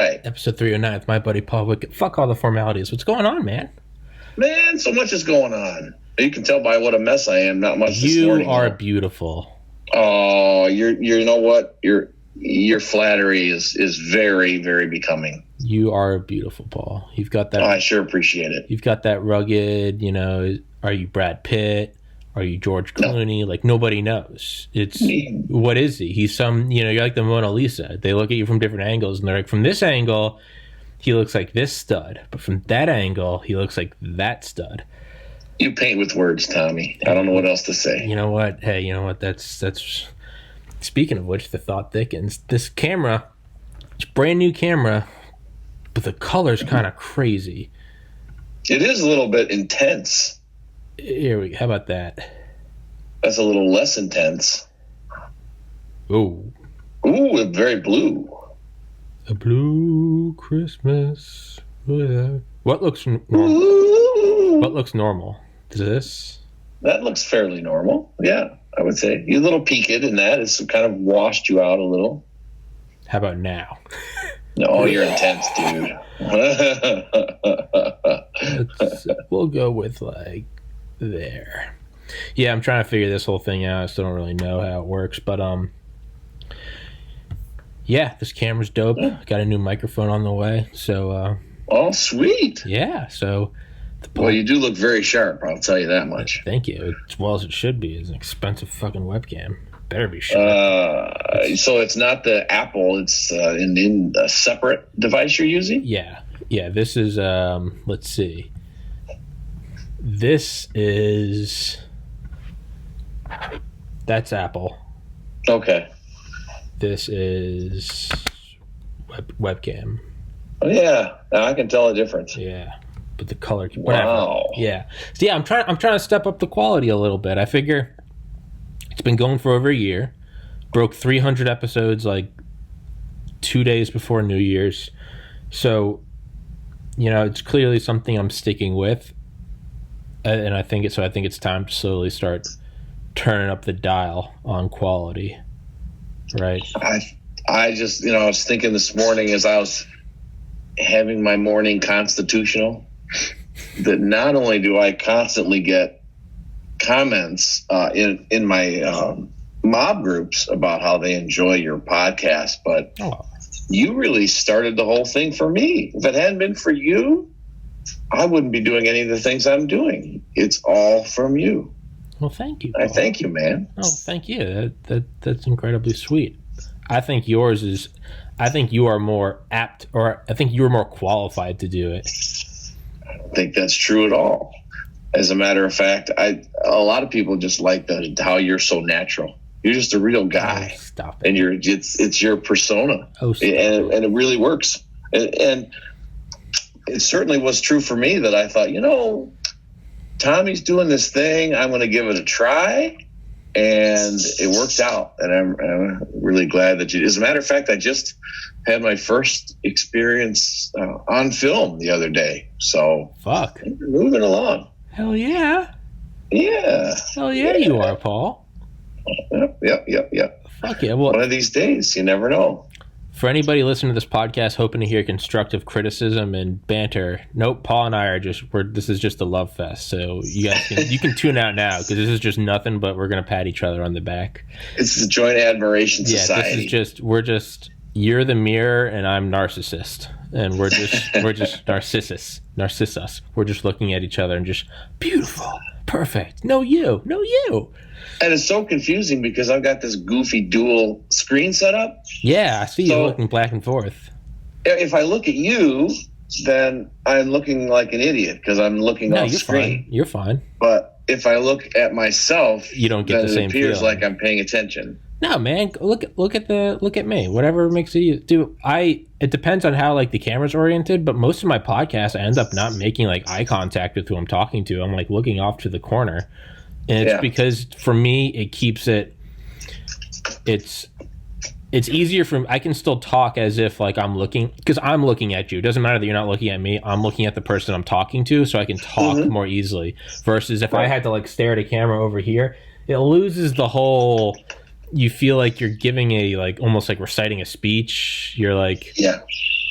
right. Episode 309 with my buddy Paul Whitcombe. Fuck all the formalities. What's going on, man? Man, so much is going on. You can tell by what a mess I am. Not much this morning. You are beautiful. Oh, you know what? Your flattery is very, very becoming. You are beautiful, Paul. You've got that. Oh, I sure appreciate it. You've got that rugged, are you Brad Pitt? Are you George Clooney? No. Like, nobody knows. What is he? He's you're like the Mona Lisa. They look at you from different angles, and they're like, from this angle, he looks like this stud. But from that angle, he looks like that stud. You paint with words, Tommy. I don't know what else to say. You know what? Hey, you know what? That's... Speaking of which, the thought thickens. This camera, it's a brand new camera, but the color's kind of crazy. It is a little bit intense. How about that? That's a little less intense. Ooh, very blue. A blue Christmas. What looks normal? Ooh. What looks normal? Is this? That looks fairly normal. Yeah, I would say. You're a little peaked in that. It's kind of washed you out a little. How about now? No, you're intense, dude. We'll go with like there. Yeah, I'm trying to figure this whole thing out. I still don't really know how it works, but yeah, this camera's dope. Got a new microphone on the way, so oh, sweet. Yeah, so well, you do look very sharp, I'll tell you that much. Thank you. As well as it should be. It's an expensive fucking webcam. Better be sharp. So it's not the Apple, it's in a separate device you're using? Yeah, this is let's see. This is... That's Apple. Okay. This is webcam. Oh, yeah. Now I can tell the difference. Yeah. But the color... Whatever. Wow. Yeah. So, yeah, I'm trying to step up the quality a little bit. I figure it's been going for over a year. Broke 300 episodes like 2 days before New Year's. So, it's clearly something I'm sticking with. And I think it's time to slowly start turning up the dial on quality, right? I just, I was thinking this morning as I was having my morning constitutional that not only do I constantly get comments in my mob groups about how they enjoy your podcast, but you really started the whole thing for me. If it hadn't been for you, I wouldn't be doing any of the things I'm doing. It's all from you. Well, thank you, Paul. I thank you, man. Oh, thank you. That's incredibly sweet. I think you are more apt, or I think you are more qualified to do it. I don't think that's true at all. As a matter of fact, a lot of people just like how you're so natural. You're just a real guy. Oh, stop it. And it's your persona. Oh, stop it. And it really works. And it certainly was true for me that I thought, Tommy's doing this thing. I'm going to give it a try. And it worked out. And I'm really glad that as a matter of fact, I just had my first experience on film the other day. So fuck, moving along. Hell yeah. Yeah. Hell yeah, you are, Paul. Yep. Fuck yeah. Well, one of these days, you never know. For anybody listening to this podcast hoping to hear constructive criticism and banter, nope, Paul and I are this is just a love fest. So you guys you can tune out now because this is just nothing but we're going to pat each other on the back. It's a joint admiration society. Yeah, this is you're the mirror and I'm narcissist. And we're just narcissus. We're just looking at each other and just beautiful, perfect. No you. And it's so confusing because I've got this goofy dual screen set up. Yeah, I see you looking back and forth. If I look at you, then I'm looking like an idiot because I'm looking off screen. Fine. You're fine. But if I look at myself, you don't get the same feeling. It appears like I'm paying attention. No, man, look at me. Whatever makes it do. It depends on how like the camera's oriented, but most of my podcasts I end up not making like eye contact with who I'm talking to. I'm like looking off to the corner. And it's because for me it keeps it's easier for me. I can still talk as if like I'm looking, because I'm looking at you. It doesn't matter that you're not looking at me. I'm looking at the person I'm talking to, so I can talk more easily. Versus if I had to like stare at a camera over here, it loses the whole. You feel like you're giving a like almost like reciting a speech. You're like,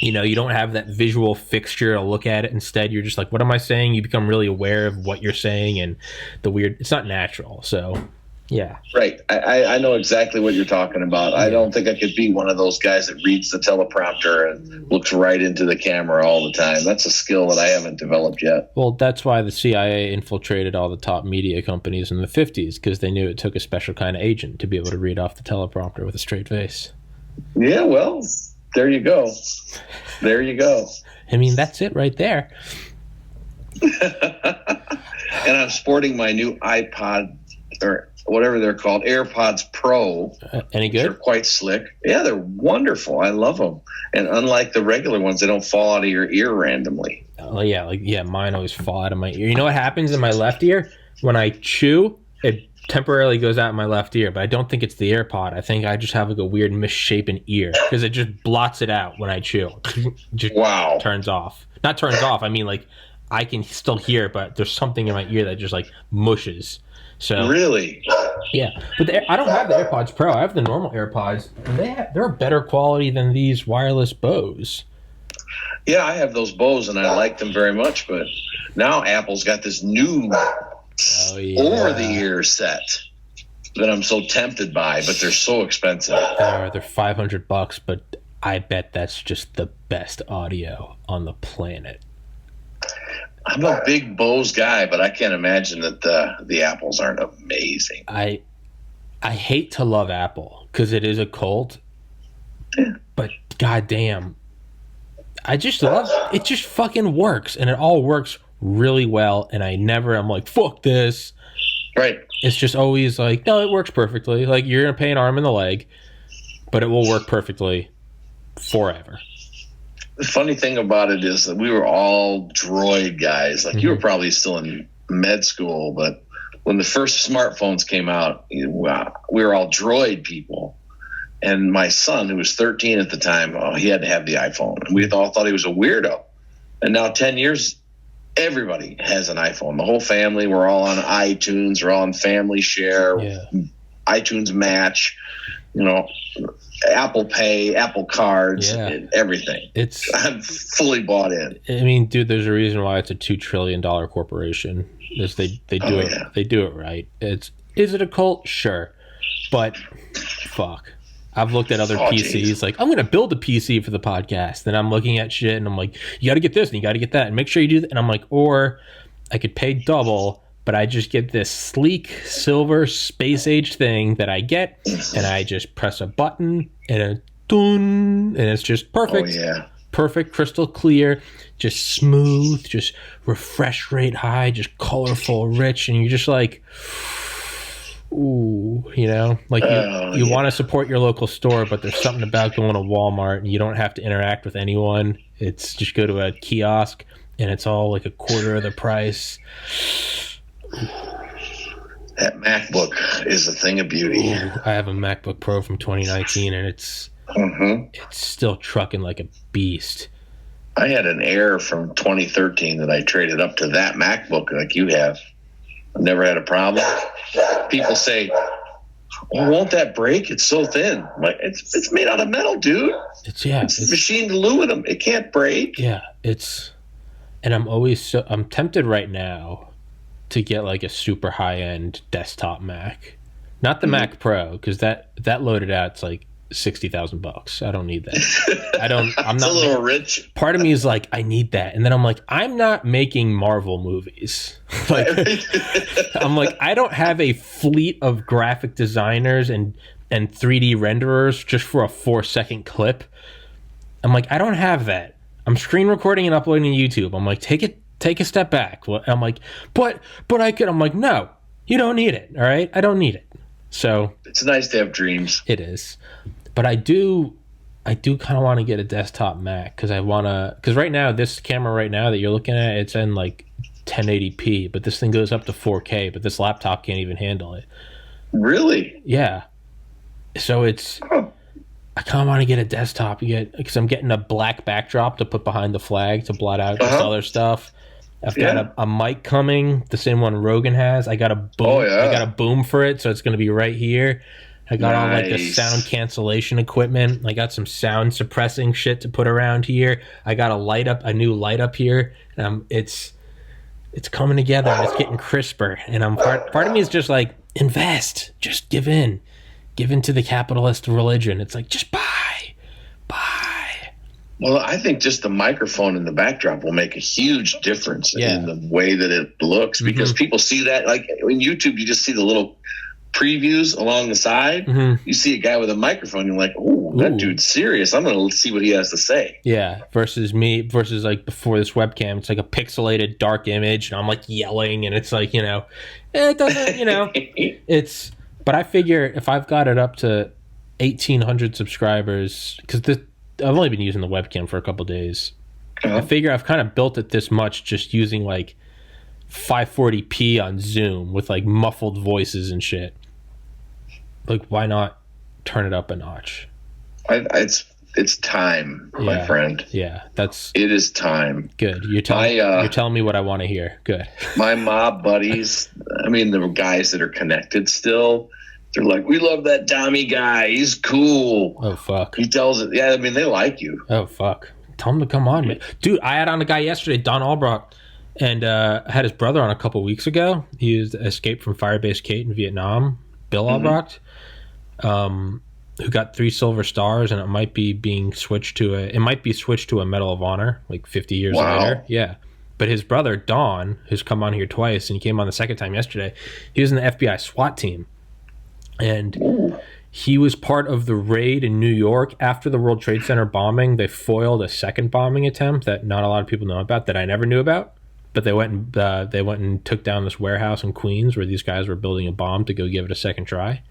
You don't have that visual fixture to look at it. Instead, you're just like, what am I saying? You become really aware of what you're saying, and it's not natural. So, yeah. Right. I know exactly what you're talking about. Yeah. I don't think I could be one of those guys that reads the teleprompter and looks right into the camera all the time. That's a skill that I haven't developed yet. Well, that's why the CIA infiltrated all the top media companies in the 50s, because they knew it took a special kind of agent to be able to read off the teleprompter with a straight face. Yeah, well, there you go. There you go. I mean, that's it right there. And I'm sporting my new iPod, or whatever they're called, AirPods Pro. Any good? They're quite slick. Yeah, they're wonderful. I love them. And unlike the regular ones, they don't fall out of your ear randomly. Oh, yeah. Mine always fall out of my ear. You know what happens in my left ear? When I chew, it temporarily goes out in my left ear, but I don't think it's the AirPod. I think I just have like a weird misshapen ear because it just blots it out when I chew. Just wow. Turns off. Not turns off. I mean, like, I can still hear, but there's something in my ear that just like mushes. So really, yeah. But I don't have the AirPods Pro. I have the normal AirPods, and they're better quality than these wireless Bose. Yeah, I have those Bose, and I like them very much. But now Apple's got this new over-the-ear set that I'm so tempted by, but they're so expensive. They're $500, but I bet that's just the best audio on the planet. I'm a big Bose guy, but I can't imagine that the Apples aren't amazing. I hate to love Apple because it is a cult, but goddamn, I just love it. Just fucking works, and it all works really well. And I'm like, fuck this. Right. It's just always like, no, it works perfectly. Like, you're gonna pay an arm and a leg, but it will work perfectly forever. The funny thing about it is that we were all Droid guys. Like, you were probably still in med school, but when the first smartphones came out, we were all Droid people. And my son, who was 13 at the time, he had to have the iPhone. And we all thought he was a weirdo. And now 10 years, everybody has an iPhone. The whole family, we're all on iTunes. We're all on Family Share, iTunes Match, Apple Pay, Apple Cards, and everything. I'm fully bought in. I mean, dude, there's a reason why it's a $2 trillion corporation. They do it. Yeah. They do it right. Is it a cult? Sure, but fuck. I've looked at other PCs. Geez. Like, I'm going to build a PC for the podcast. Then I'm looking at shit, and I'm like, you got to get this, and you got to get that, and make sure you do that. And I'm like, or I could pay double, but I just get this sleek silver space age thing that I get, and I just press a button, and a dun, and it's just perfect. Oh, yeah. Perfect, crystal clear, just smooth, just refresh rate high, just colorful, rich, and you're just like, ooh, like you want to support your local store, but there's something about going to Walmart and you don't have to interact with anyone. It's just go to a kiosk and it's all like a quarter of the price. That MacBook is a thing of beauty. Ooh, I have a MacBook Pro from 2019 and it's still trucking like a beast. I had an Air from 2013 that I traded up to that MacBook like you have. I've never had a problem. People say, well, won't that break? It's so thin. I'm like, it's made out of metal, dude. It's machined aluminum. It can't break. Yeah, and I'm tempted right now to get like a super high-end desktop Mac. Not the Mac Pro, because that loaded out, it's like $60,000. I don't need that. I'm not a little rich. Part of me is like, I need that, and then I'm like, I'm not making Marvel movies. Like, I'm like, I don't have a fleet of graphic designers and 3D renderers just for a 4-second clip. I'm like, I don't have that. I'm screen recording and uploading to YouTube. I'm like, take a step back. I'm like, but I could. I'm like, no, you don't need it. All right, I don't need it. So it's nice to have dreams. It is. But I do kind of want to get a desktop Mac because right now, this camera right now that you're looking at, it's in like 1080p, but this thing goes up to 4K, but this laptop can't even handle it. Really? Yeah. So I kind of want to get a desktop because I'm getting a black backdrop to put behind the flag to blot out this other stuff. I've got a mic coming, the same one Rogan has. I got a boom. I got a boom for it, so it's going to be right here. I got all like the sound cancellation equipment. I got some sound suppressing shit to put around here. I got a new light up here. It's coming together and it's getting crisper. And part of me is just like, invest, just give in to the capitalist religion. It's like, just buy. Well, I think just the microphone in the backdrop will make a huge difference in the way that it looks, because people see that, like in YouTube, you just see the little previews along the side. You see a guy with a microphone, you're like, oh, that dude's serious. I'm going to see what he has to say. Yeah, versus like before this webcam, it's like a pixelated dark image, and I'm like yelling, and it's like, it doesn't, but I figure if I've got it up to 1,800 subscribers, because I've only been using the webcam for a couple days. I figure I've kind of built it this much just using like 540p on Zoom with like muffled voices and shit. Like, why not turn it up a notch? It's time, my friend. Yeah, it is time. Good. You're telling me what I want to hear. Good. My mob buddies, I mean, the guys that are connected still, they're like, we love that Tommy guy. He's cool. Oh, fuck. He tells it. Yeah, I mean, they like you. Oh, fuck. Tell him to come on, man. Dude, I had on a guy yesterday, Don Albrock, and I had his brother on a couple weeks ago. He was escaped from Firebase Kate in Vietnam, Bill Albrock, who got 3 silver stars, and it might be switched to a Medal of Honor, like 50 years later. Yeah. But his brother, Don, who's come on here twice, and he came on the second time yesterday, he was in the FBI SWAT team. And he was part of the raid in New York after the World Trade Center bombing. They foiled a second bombing attempt that not a lot of people know about, that I never knew about. But they went and took down this warehouse in Queens where these guys were building a bomb to go give it a second try.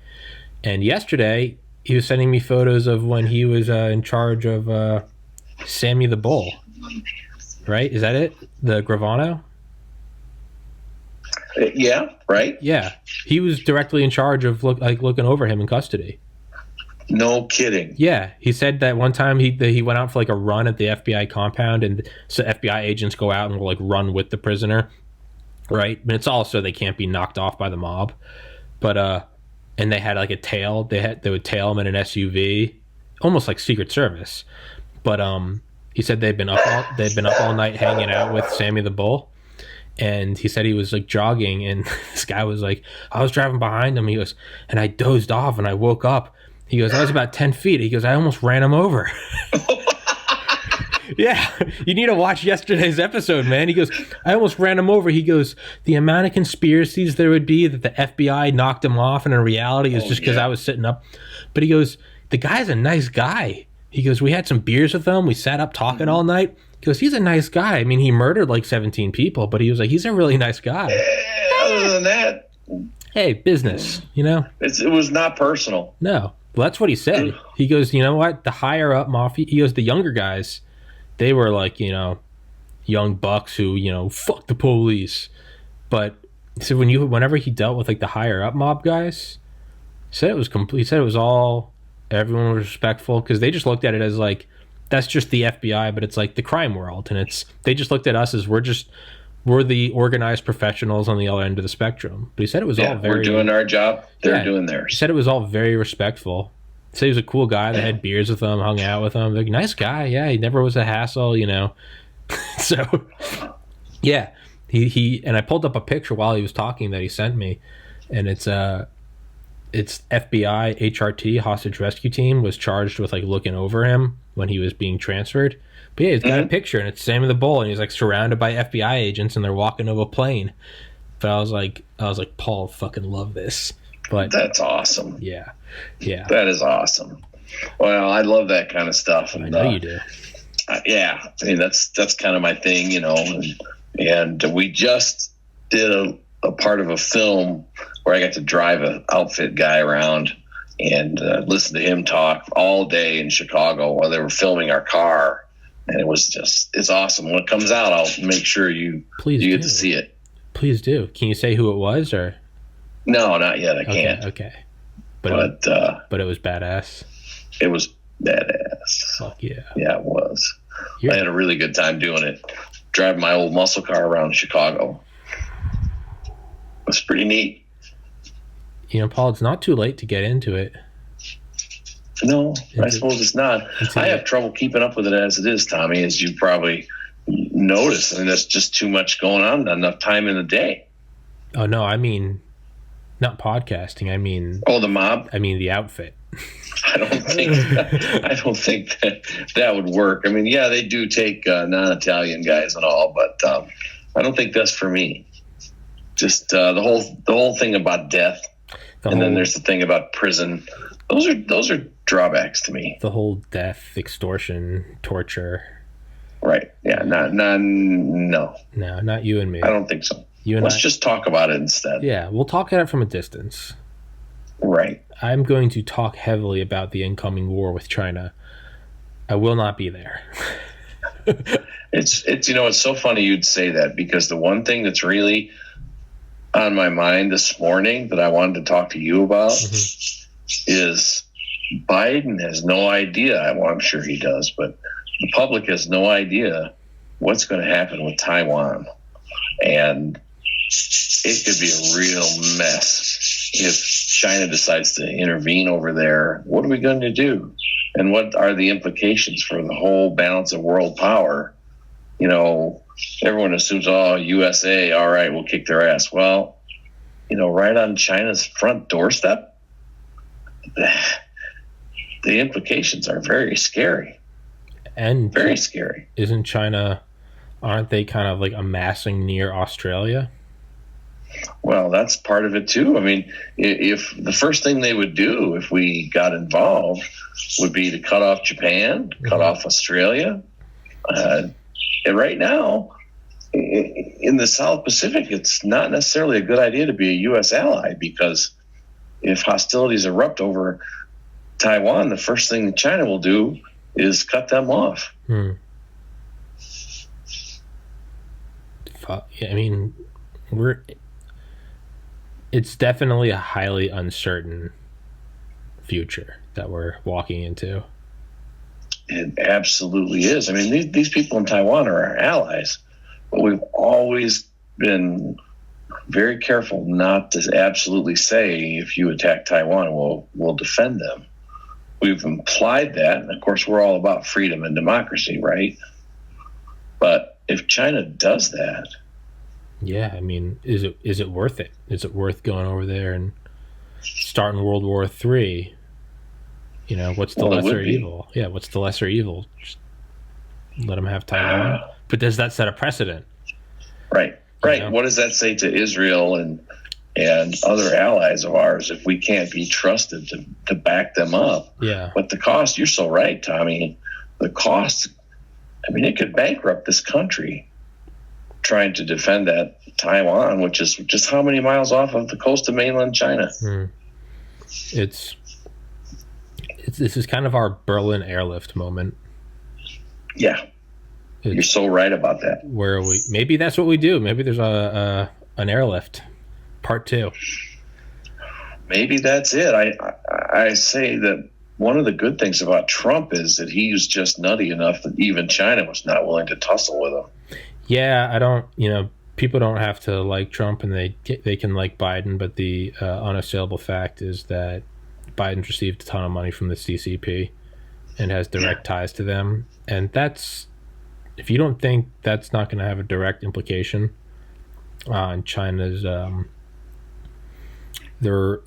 And yesterday, he was sending me photos of when he was in charge of Sammy the Bull. Right? Is that it? The Gravano? Yeah, right? Yeah. He was directly in charge of looking over him in custody. No kidding. Yeah. He said that one time he went out for like a run at the FBI compound, and so FBI agents go out and will like run with the prisoner. Right? But it's all so they can't be knocked off by the mob. But and they had like a tail. They would tail him in an SUV, almost like Secret Service. But he said they'd been up all night hanging out with Sammy the Bull. And he said he was like jogging, and this guy was like, I was driving behind him. He goes, and I dozed off and I woke up. He goes, I was about 10 feet. He goes, I almost ran him over. Yeah, you need to watch yesterday's episode, man. He goes, I almost ran him over. He goes, the amount of conspiracies there would be that the FBI knocked him off, and in reality it's just because I was sitting up. But he goes, the guy's a nice guy. He goes, we had some beers with him. We sat up talking all night. He goes, he's a nice guy. I mean, he murdered like 17 people, but he was like, he's a really nice guy. Other than that, hey, business, it was not personal. No. Well, that's what he said. He goes, you know what? The higher up mafia, he goes, the younger guys, they were like, young bucks who, fuck the police. But he said whenever he dealt with like the higher up mob guys, he said it was complete. He said it was all, everyone was respectful, because they just looked at it as like, that's just the FBI, but it's like the crime world. And they just looked at us as we're the organized professionals on the other end of the spectrum. But he said it was all very... we're doing our job. They're doing theirs. He said it was all very respectful. He said he was a cool guy. They had beers with him, hung out with him. Like, nice guy. Yeah, he never was a hassle, So, yeah. He and I pulled up a picture while he was talking that he sent me. And it's FBI HRT, hostage rescue team, was charged with like looking over him when he was being transferred. But yeah, he's got a picture, and it's Sammy the Bull, and he's like surrounded by FBI agents, and they're walking over a plane. But I was like, Paul, fucking love this. But that's awesome. Yeah. That is awesome. Well, I love that kind of stuff. And, I know you do. Yeah, I mean that's kind of my thing, And we just did a part of a film where I got to drive an outfit guy around and listen to him talk all day in Chicago while they were filming our car. And it's awesome. When it comes out, I'll make sure you get to see it. Please do. Can you say who it was, or? No, not yet. I can't. Okay. But it was badass. It was badass. Fuck yeah. Yeah, it was. I had a really good time doing it. Driving my old muscle car around Chicago. It was pretty neat. Paul, it's not too late to get into it. No, I suppose it's not. I have trouble keeping up with it as it is, Tommy, as you probably notice. I mean, there's just too much going on, not enough time in the day. Oh, no, I mean, not podcasting. I mean... Oh, the mob? I mean, the outfit. I don't think that would work. I mean, yeah, they do take non-Italian guys and all, but I don't think that's for me. Just the whole thing about death, then there's the thing about prison. Those are drawbacks to me. The whole death, extortion, torture. Right. Yeah. No, not you and me. I don't think so. Let's just talk about it instead. Yeah, we'll talk at it from a distance. Right. I'm going to talk heavily about the incoming war with China. I will not be there. It's it's so funny you'd say that, because the one thing that's really on my mind this morning that I wanted to talk to you about is Biden has no idea. Well, I'm sure he does, but the public has no idea what's going to happen with Taiwan. And it could be a real mess if China decides to intervene over there. What are we going to do? And what are the implications for the whole balance of world power? Everyone assumes, USA, all right, we'll kick their ass. Well, right on China's front doorstep, the implications are very scary. And very scary. Isn't China, aren't they kind of like amassing near Australia? Well, that's part of it too. I mean, if the first thing they would do if we got involved would be to cut off Japan, cut off Australia. And right now, in the South Pacific, it's not necessarily a good idea to be a U.S. ally, because if hostilities erupt over Taiwan, the first thing that China will do is cut them off. I mean, it's definitely a highly uncertain future that we're walking into. It absolutely is. I mean, these people in Taiwan are our allies, but we've always been very careful not to absolutely say, if you attack Taiwan, we'll defend them. We've implied that, and of course, we're all about freedom and democracy, right? But if China does that, yeah, I mean, is it worth it? Is it worth going over there and starting World War III? What's the lesser evil? Yeah, what's the lesser evil? Just let them have Taiwan. But does that set a precedent? Right. What does that say to Israel and other allies of ours if we can't be trusted to back them up? Yeah. But the cost, you're so right, Tommy. The cost, I mean, it could bankrupt this country trying to defend that Taiwan, which is just how many miles off of the coast of mainland China? This is kind of our Berlin airlift moment. Yeah. You're so right about that. Where maybe that's what we do. Maybe there's an airlift part 2. Maybe that's it. I say that one of the good things about Trump is that he's just nutty enough that even China was not willing to tussle with him. Yeah, people don't have to like Trump, and they can like Biden, but the unassailable fact is that Biden's received a ton of money from the CCP and has direct ties to them. And that's, if you don't think that's not going to have a direct implication on China's their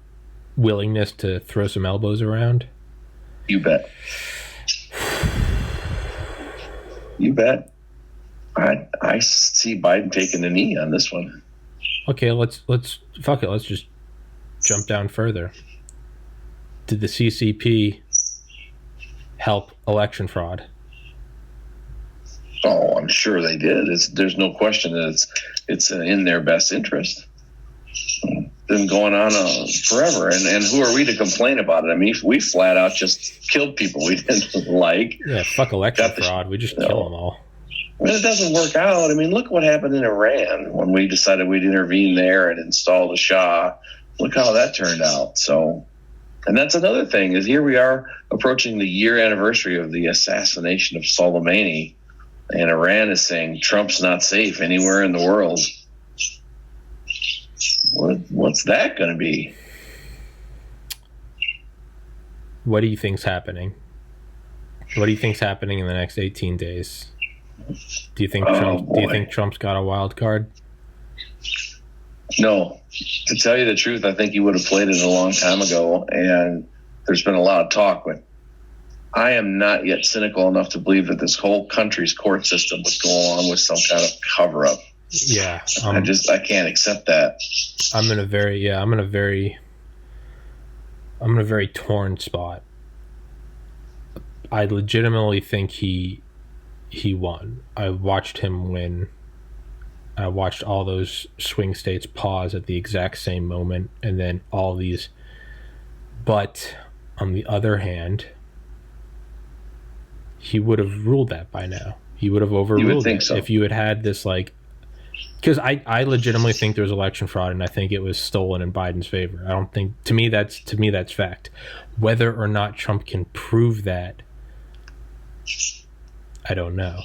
willingness to throw some elbows around. You bet. You bet. I see Biden taking the knee on this one. Okay, let's fuck it. Let's just jump down further. Did the CCP help election fraud? Oh, I'm sure they did. There's no question that it's in their best interest. It's been going on forever, and who are we to complain about it? I mean, we flat out just killed people we didn't like. Yeah, fuck election fraud. We just kill them all. When it doesn't work out, I mean, look what happened in Iran when we decided we'd intervene there and install the Shah. Look how that turned out. So, and that's another thing, is here we are approaching the year anniversary of the assassination of Soleimani, and Iran is saying Trump's not safe anywhere in the world. What's that going to be? What do you think's happening? What do you think's happening in the next 18 days? Do you think Trump's got a wild card? No. To tell you the truth, I think he would have played it a long time ago, and there's been a lot of talk, but I am not yet cynical enough to believe that this whole country's court system would go along with some kind of cover-up. Yeah. I can't accept that. I'm in a very torn spot. I legitimately think he won. I watched him win. I watched all those swing states pause at the exact same moment, and then all these. But on the other hand, he would have ruled that by now. He would have overruled it if you had this, like, because I legitimately think there's election fraud, and I think it was stolen in Biden's favor. I don't think to me that's fact. Whether or not Trump can prove that, I don't know.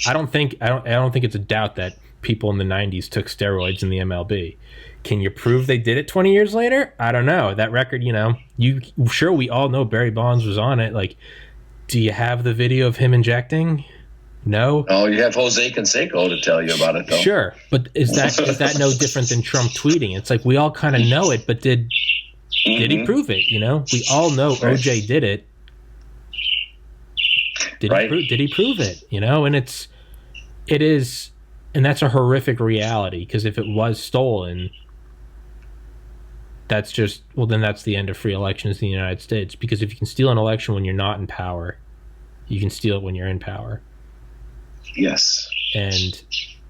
I don't think it's a doubt that people in the 90s took steroids in the MLB. Can you prove they did it 20 years later? I don't know. That record, we all know Barry Bonds was on it. Like, do you have the video of him injecting? No. Oh, you have Jose Canseco to tell you about it, though. Sure, but is that no different than Trump tweeting? It's like we all kind of know it, but did he prove it? We all know OJ did it. Did he prove it? And it is, and that's a horrific reality, because if it was stolen, that's just, well, then that's the end of free elections in the United States. Because if you can steal an election when you're not in power, you can steal it when you're in power. Yes. And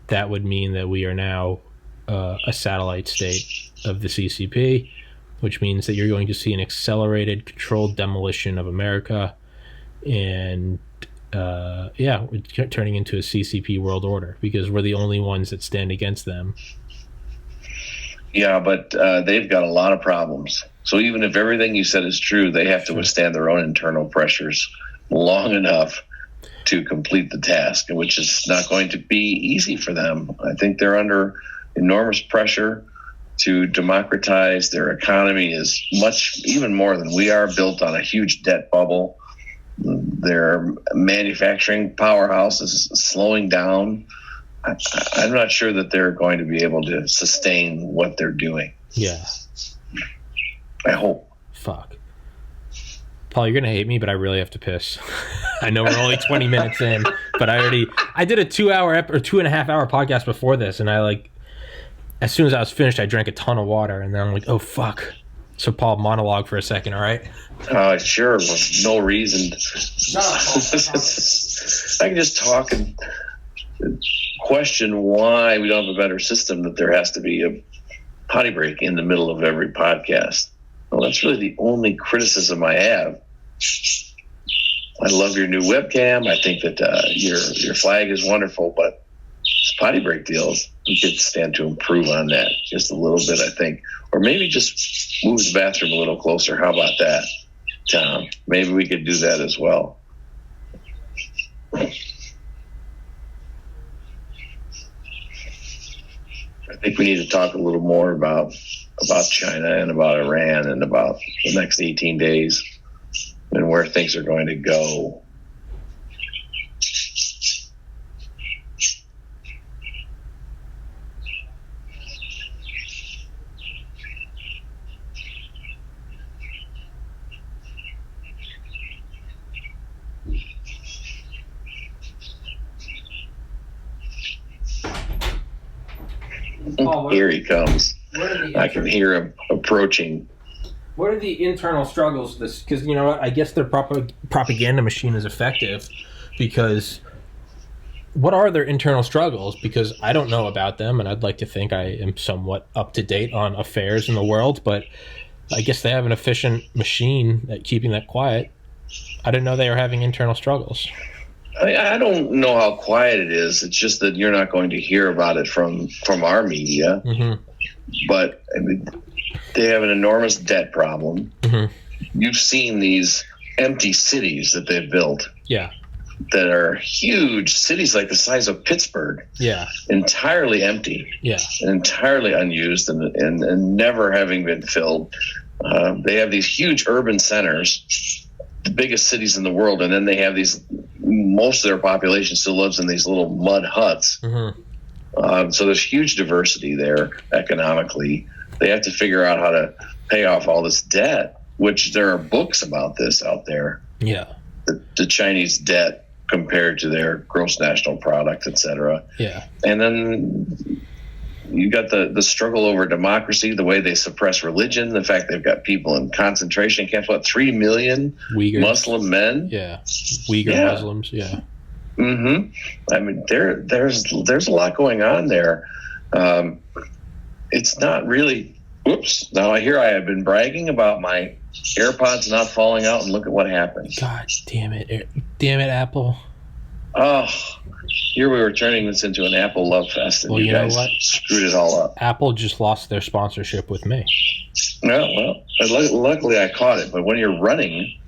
that would mean that we are now a satellite state of the CCP, which means that you're going to see an accelerated, controlled demolition of America, and we're turning into a CCP world order because we're the only ones that stand against them. Yeah, but they've got a lot of problems. So even if everything you said is true, they have to withstand their own internal pressures long enough to complete the task, which is not going to be easy for them. I think they're under enormous pressure to democratize. Their economy is even more than we are, built on a huge debt bubble. Their manufacturing powerhouse is slowing down. I'm not sure that they're going to be able to sustain what they're doing. Yeah. I hope. Fuck. Paul, you're going to hate me, but I really have to piss. I know we're only 20 minutes in, but I did a 2-hour or 2.5-hour podcast before this, and as soon as I was finished, I drank a ton of water, and then I'm like, oh, fuck. So, Paul, monologue for a second, all right? Sure, with no reason. I can just talk and question why we don't have a better system, that there has to be a potty break in the middle of every podcast. Well, that's really the only criticism I have. I love your new webcam. I think that your flag is wonderful, but this potty break deals, you could stand to improve on that just a little bit, I think. Or maybe just move the bathroom a little closer. How about that, Tom? Maybe we could do that as well. I think we need to talk a little more about China and about Iran and about the next 18 days and where things are going to go. Here he comes. I can hear him approaching. What are the internal struggles? Because you know what? I guess their propaganda machine is effective. Because what are their internal struggles? Because I don't know about them, and I'd like to think I am somewhat up to date on affairs in the world. But I guess they have an efficient machine at keeping that quiet. I didn't know they were having internal struggles. I don't know how quiet it is. It's just that you're not going to hear about it from our media. Mm-hmm. But I mean, they have an enormous debt problem. Mm-hmm. You've seen these empty cities that they've built. Yeah. That are huge cities like the size of Pittsburgh. Yeah. Entirely empty. Yeah. And entirely unused and never having been filled. They have these huge urban centers, the biggest cities in the world, and then they have most of their population still lives in these little mud huts. Mm-hmm. So there's huge diversity there economically. They have to figure out how to pay off all this debt, which there are books about this out there. Yeah. The Chinese debt compared to their gross national product, et cetera. Yeah. And then you got the struggle over democracy, the way they suppress religion, the fact they've got people in concentration camps, 3 million Uyghurs. Muslim men? Yeah. Uyghur Muslims, yeah. Mm-hmm. I mean, there's a lot going on there. It's not really, whoops. Now I have been bragging about my AirPods not falling out, and look at what happened. God damn it. Damn it, Apple. Oh, here we were turning this into an Apple love fest, and you guys screwed it all up. Apple just lost their sponsorship with me. Well, luckily I caught it, but when you're running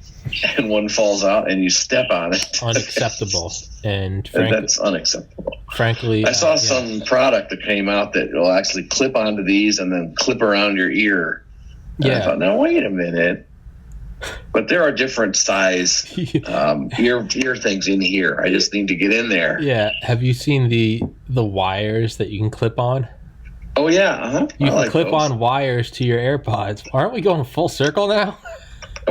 and one falls out and you step on it, unacceptable. And that's unacceptable. Frankly, I saw some product that came out that will actually clip onto these and then clip around your ear. And I thought, now wait a minute. But there are different size ear things in here. I just need to get in there. Yeah. Have you seen the wires that you can clip on? Oh yeah. Uh-huh. You can clip on wires to your AirPods. Aren't we going full circle now?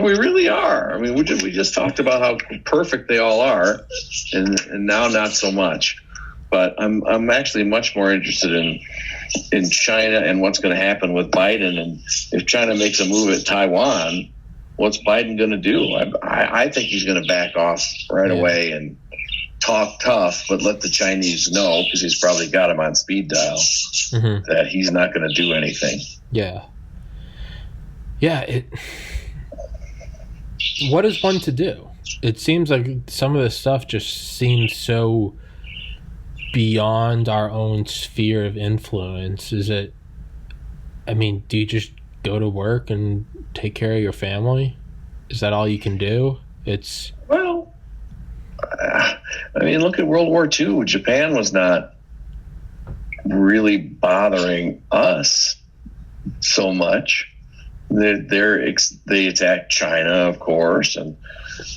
We really are. I mean, we just talked about how perfect they all are, and now not so much. But I'm actually much more interested in China and what's going to happen with Biden. And if China makes a move at Taiwan, what's Biden going to do? I think he's going to back off right away and talk tough, but let the Chinese know, because he's probably got them on speed dial, that he's not going to do anything. Yeah. Yeah. What is one to do? It seems like some of this stuff just seems so beyond our own sphere of influence. Do you just go to work and take care of your family? Is that all you can do? Well, look at World War II. Japan was not really bothering us so much. They attacked China, of course, and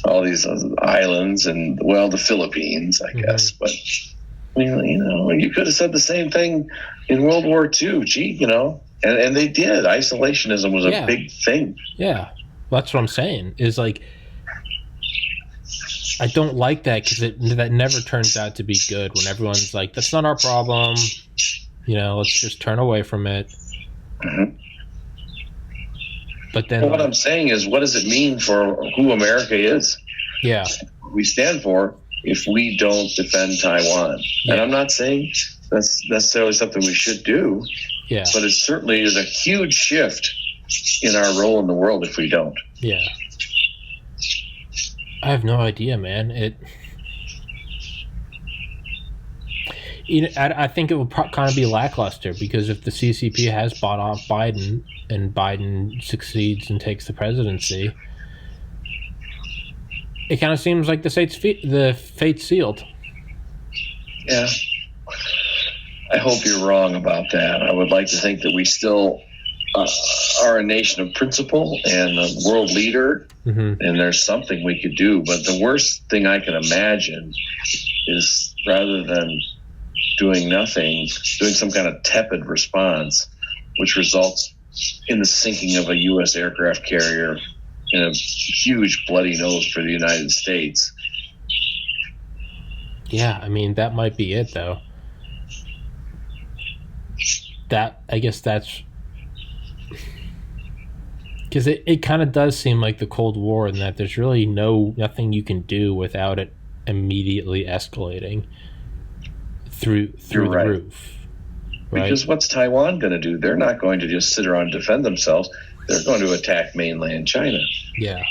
all these islands, and the Philippines, I guess. But you could have said the same thing in World War II. Gee, and they did. Isolationism was a big thing. Yeah, that's what I'm saying. Is like, I don't like that, because that never turns out to be good. When everyone's like, "That's not our problem," let's just turn away from it. Mm-hmm. But then, what I'm saying is, what does it mean for who America is? Yeah, we stand for if we don't defend Taiwan. Yeah. And I'm not saying that's necessarily something we should do. Yeah, but it certainly is a huge shift in our role in the world if we don't. Yeah, I have no idea, man. I think it will kind of be lackluster, because if the CCP has bought off Biden and Biden succeeds and takes the presidency, it kind of seems like the fate's sealed. Yeah. I hope you're wrong about that. I would like to think that we still are a nation of principle and a world leader, and there's something we could do. But the worst thing I can imagine is, rather than doing nothing, doing some kind of tepid response, which results in the sinking of a U.S. aircraft carrier and a huge bloody nose for the United States. Yeah, that might be it, though. I guess that's because it kind of does seem like the Cold War, in that there's really nothing you can do without it immediately escalating through the roof. Right? Because what's Taiwan going to do? They're not going to just sit around and defend themselves. They're going to attack mainland China. Yeah.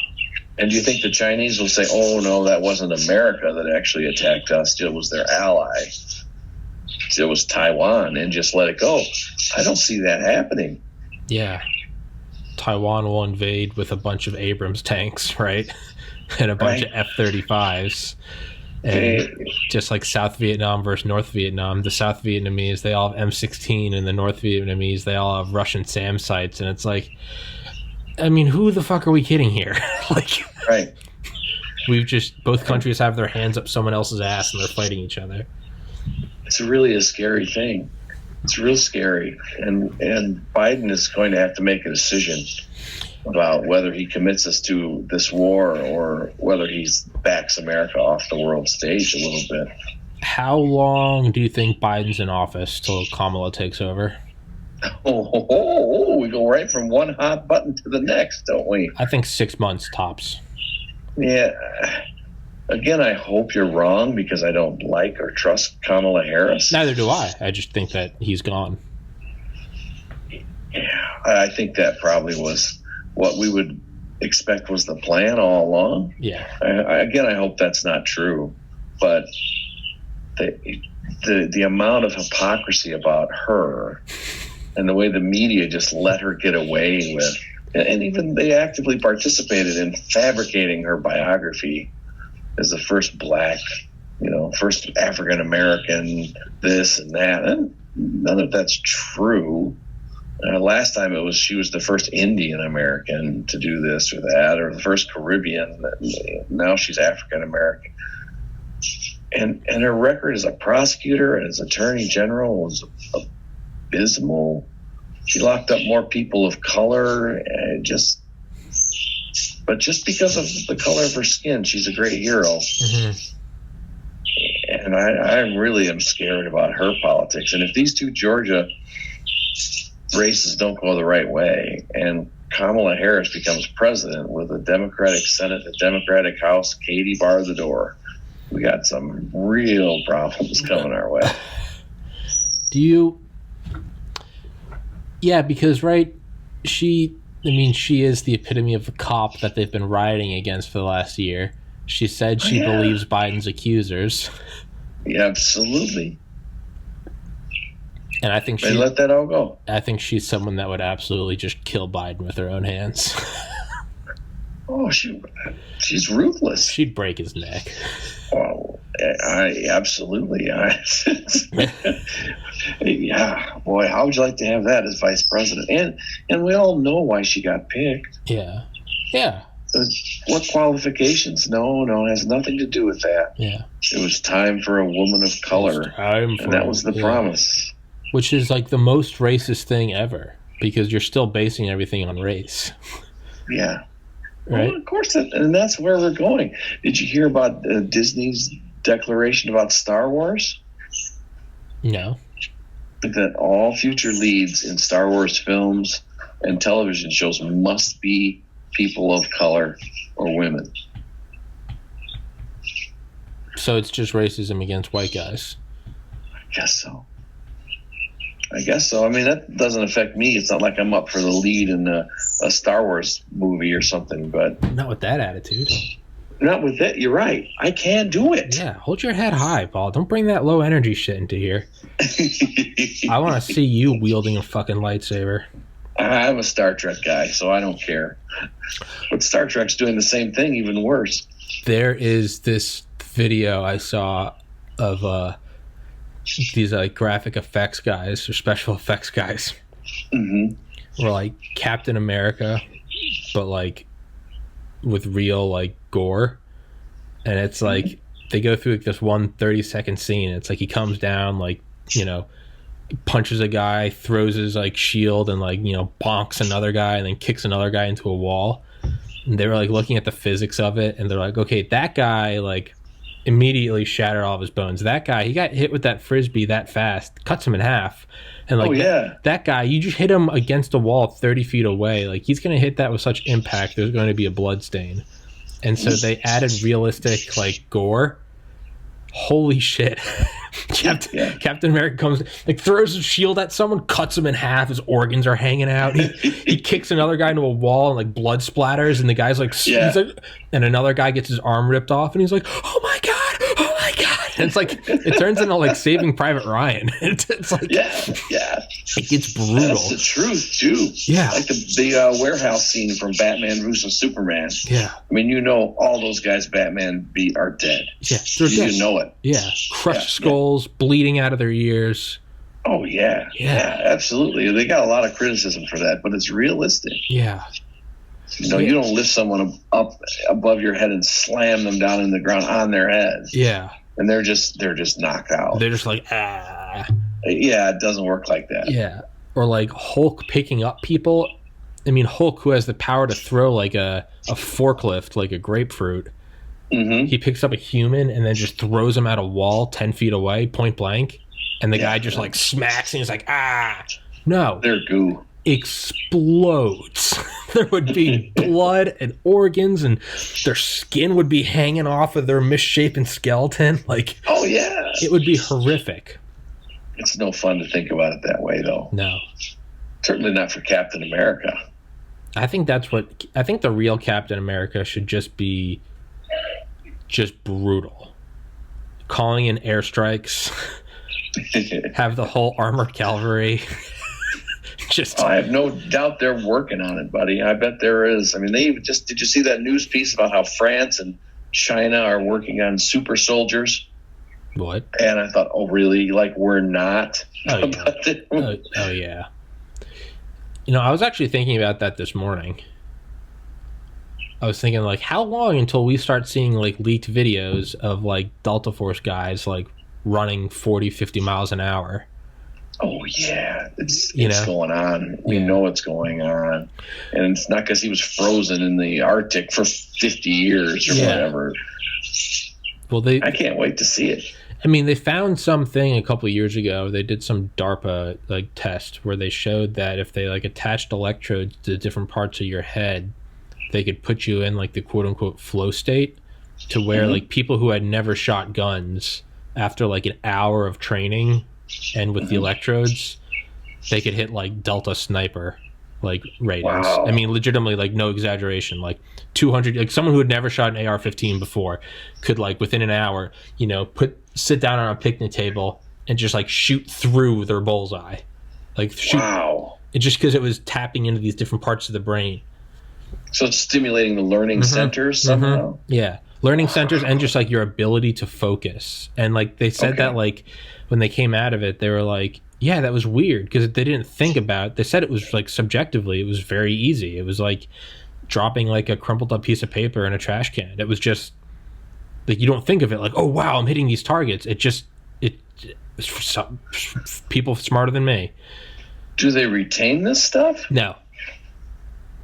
And do you think the Chinese will say, "Oh no, that wasn't America that actually attacked us. It was their ally. It was Taiwan," and just let it go? I don't see that happening. Yeah. Taiwan will invade with a bunch of Abrams tanks, right? And a bunch of F-35s. And just like South Vietnam versus North Vietnam, the South Vietnamese, they all have M16, and the North Vietnamese, they all have Russian SAM sites. And it's like, I mean, who the fuck are we kidding here? Like, right. we've just, both countries have their hands up someone else's ass and they're fighting each other. It's really a scary thing. It's real scary. And Biden is going to have to make a decision about whether he commits us to this war or whether he backs America off the world stage a little bit. How long do you think Biden's in office till Kamala takes over? We go right from one hot button to the next, don't we? I think 6 months tops. Yeah. Again, I hope you're wrong because I don't like or trust Kamala Harris. Neither do I. I just think that he's gone. Yeah, I think that probably was what we would expect was the plan all along. Yeah. Again, I hope that's not true. But the amount of hypocrisy about her and the way the media just let her get away with, and even they actively participated in fabricating her biography as the first black, first African American, this and that. And none of that's true. Last time she was the first Indian American to do this or that, or the first Caribbean. Now she's African American. And her record as a prosecutor and as attorney general was abysmal. She locked up more people of color, but just because of the color of her skin, she's a great hero. Mm-hmm. And I really am scared about her politics. And if these two Georgia races don't go the right way, and Kamala Harris becomes president with a Democratic Senate, a Democratic House, Katie bar the door, we got some real problems coming our way. Yeah, because, right, she is the epitome of the cop that they've been rioting against for the last year. She said she believes Biden's accusers. Yeah, absolutely. And I think they let that all go. I think she's someone that would absolutely just kill Biden with her own hands. Oh, she's ruthless. She'd break his neck. Oh, absolutely. Yeah, boy, how would you like to have that as vice president? And we all know why she got picked. Yeah. What qualifications? No, it has nothing to do with that. Yeah. It was time for a woman of color, and that was the promise. Which is like the most racist thing ever, because you're still basing everything on race. Yeah. Right? Well, of course, and that's where we're going. Did you hear about Disney's declaration about Star Wars? No. That all future leads in Star Wars films and television shows must be people of color or women. So it's just racism against white guys? I guess so. I mean, that doesn't affect me. It's not like I'm up for the lead in a Star Wars movie or something, but... Not with that attitude. Not with that. You're right. I can do it. Yeah, hold your head high, Paul. Don't bring that low energy shit into here. I want to see you wielding a fucking lightsaber. I'm a Star Trek guy, so I don't care. But Star Trek's doing the same thing, even worse. There is this video I saw of... these graphic effects guys or special effects guys were like Captain America, but like with real gore, and it's like they go through this 30-second scene. It's like he comes down, punches a guy, throws his shield, and bonks another guy, and then kicks another guy into a wall. And they were looking at the physics of it, and they're like, okay, that guy immediately shattered all of his bones. That guy, he got hit with that frisbee that fast, cuts him in half. And that guy, you just hit him against a wall 30 feet away. He's going to hit that with such impact, there's going to be a blood stain. And so they added realistic gore. Holy shit. Captain America comes, throws his shield at someone, cuts him in half, his organs are hanging out. He kicks another guy into a wall and blood splatters, and the guy's and another guy gets his arm ripped off, and he's like, oh my god. And it turns into Saving Private Ryan. It's it gets brutal. That's the truth too. Yeah, the warehouse scene from Batman vs Superman. Yeah, I mean, all those guys Batman beat are dead. Yeah, they're dead. You know it. Yeah, crushed skulls, bleeding out of their ears. Oh yeah, absolutely. They got a lot of criticism for that, but it's realistic. Yeah. You don't lift someone up above your head and slam them down in the ground on their head. Yeah. And they're just knocked out. They're just like, ah. Yeah, it doesn't work like that. Yeah. Or like Hulk picking up people. I mean, Hulk, who has the power to throw like a forklift, like a grapefruit, he picks up a human and then just throws him at a wall 10 feet away, point blank. And the guy just like smacks and he's like, ah. No. They're goo. Explodes. There would be blood and organs, and their skin would be hanging off of their misshapen skeleton. Like, oh yeah, it would be horrific. It's no fun to think about it that way, though. No, certainly not for Captain America. I think the real Captain America should just be brutal, calling in airstrikes, have the whole armored cavalry. I have no doubt they're working on it, buddy. I bet there is. I mean, did you see that news piece about how France and China are working on super soldiers? What? And I thought, oh, really? Like, we're not? Oh, yeah. Oh, yeah. I was actually thinking about that this morning. I was thinking, like, how long until we start seeing, like, leaked videos of, like, Delta Force guys, like, running 40, 50 miles an hour? Oh, yeah. It's going on. We know what's going on. And it's not because he was frozen in the Arctic for 50 years or whatever. Well, I can't wait to see it. I mean, they found something a couple of years ago. They did some DARPA, like, test where they showed that if they, like, attached electrodes to different parts of your head, they could put you in, like, the quote-unquote flow state to where, like, people who had never shot guns, after, like, an hour of training and with the electrodes, they could hit like Delta sniper like ratings. Wow. I mean, legitimately, like, no exaggeration, like 200, like someone who had never shot an AR-15 before could, like, within an hour, sit down on a picnic table and just like shoot through their bullseye, like shoot. Wow. It just because it was tapping into these different parts of the brain. So it's stimulating the learning centers somehow. Yeah. Learning centers and just like your ability to focus. And like they said that like when they came out of it, they were like, yeah, that was weird because they didn't think about it. They said it was like subjectively, it was very easy. It was like dropping like a crumpled up piece of paper in a trash can. It was just like, you don't think of it like, oh wow, I'm hitting these targets. It's for some people smarter than me. Do they retain this stuff? No.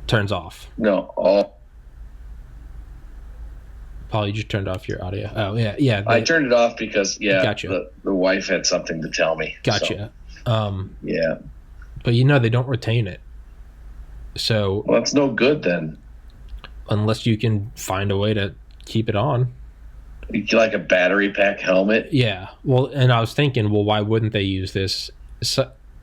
Turns off. No. Oh. Paul, you just turned off your audio. Oh, yeah. I turned it off because, gotcha. the wife had something to tell me. Gotcha. So, yeah. But, they don't retain it. So. Well, that's no good then. Unless you can find a way to keep it on. Like a battery pack helmet? Yeah. Well, and I was thinking, well, why wouldn't they use this?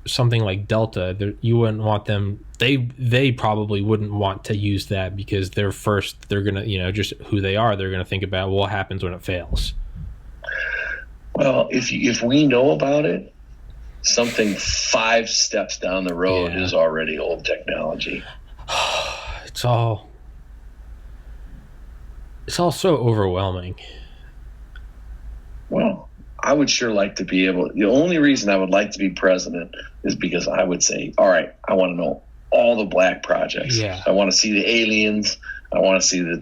Something like Delta, you wouldn't want them. They probably wouldn't want to use that because they're gonna, just who they are. They're gonna think about what happens when it fails. Well, if we know about it, something 5 steps down the road is already old technology. It's all so overwhelming. Well, I would sure like to be able. The only reason I would like to be president is because I would say, all right, I want to know all the black projects. Yeah. I want to see the aliens. I want to see the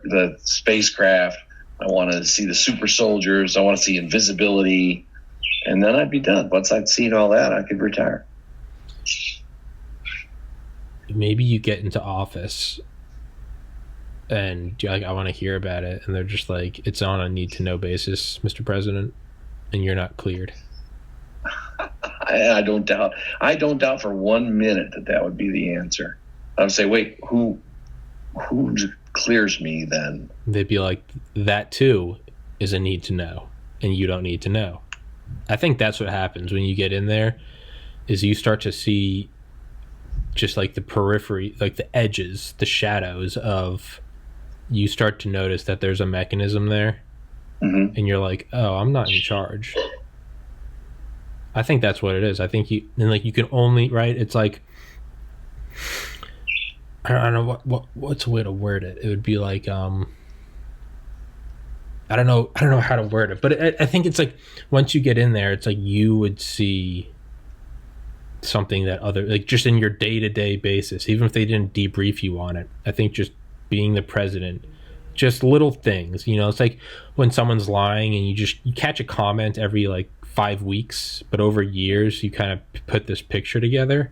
the spacecraft. I want to see the super soldiers. I want to see invisibility. And then I'd be done. Once I'd seen all that, I could retire. Maybe you get into office and you're like, I want to hear about it. And they're just like, it's on a need-to-know basis, Mr. President, and you're not cleared. I don't doubt. I don't doubt for 1 minute that would be the answer. I would say, wait, who clears me then? They'd be like, that too is a need to know, and you don't need to know. I think that's what happens when you get in there, is you start to see just like the periphery, like the edges, the shadows of. You start to notice that there's a mechanism there, and you're like, oh, I'm not in charge. I think that's what it is. I think you can only, right? It's like, I don't know what's a way to word it. It would be like, I don't know how to word it, but I think it's like once you get in there, it's like you would see something that other, like, just in your day-to-day basis, even if they didn't debrief you on it, I think just being the president, just little things, it's like when someone's lying and you catch a comment every like 5 weeks, but over years you kind of put this picture together.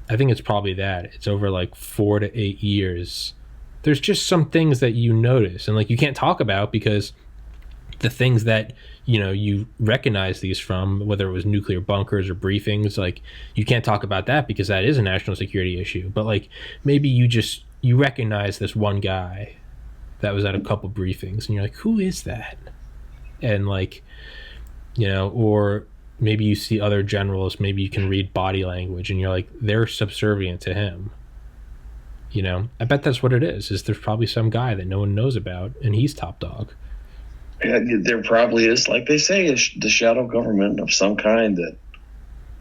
I think it's probably that it's over like 4 to 8 years. There's just some things that you notice and like you can't talk about, because the things that you recognize these from, whether it was nuclear bunkers or briefings, like you can't talk about that because that is a national security issue. But like maybe you recognize this one guy that was at a couple briefings and you're like, who is that? And like, or maybe you see other generals, maybe you can read body language and you're like, they're subservient to him. I bet that's what it is there's probably some guy that no one knows about and he's top dog. Yeah, there probably is, like they say, the shadow government of some kind that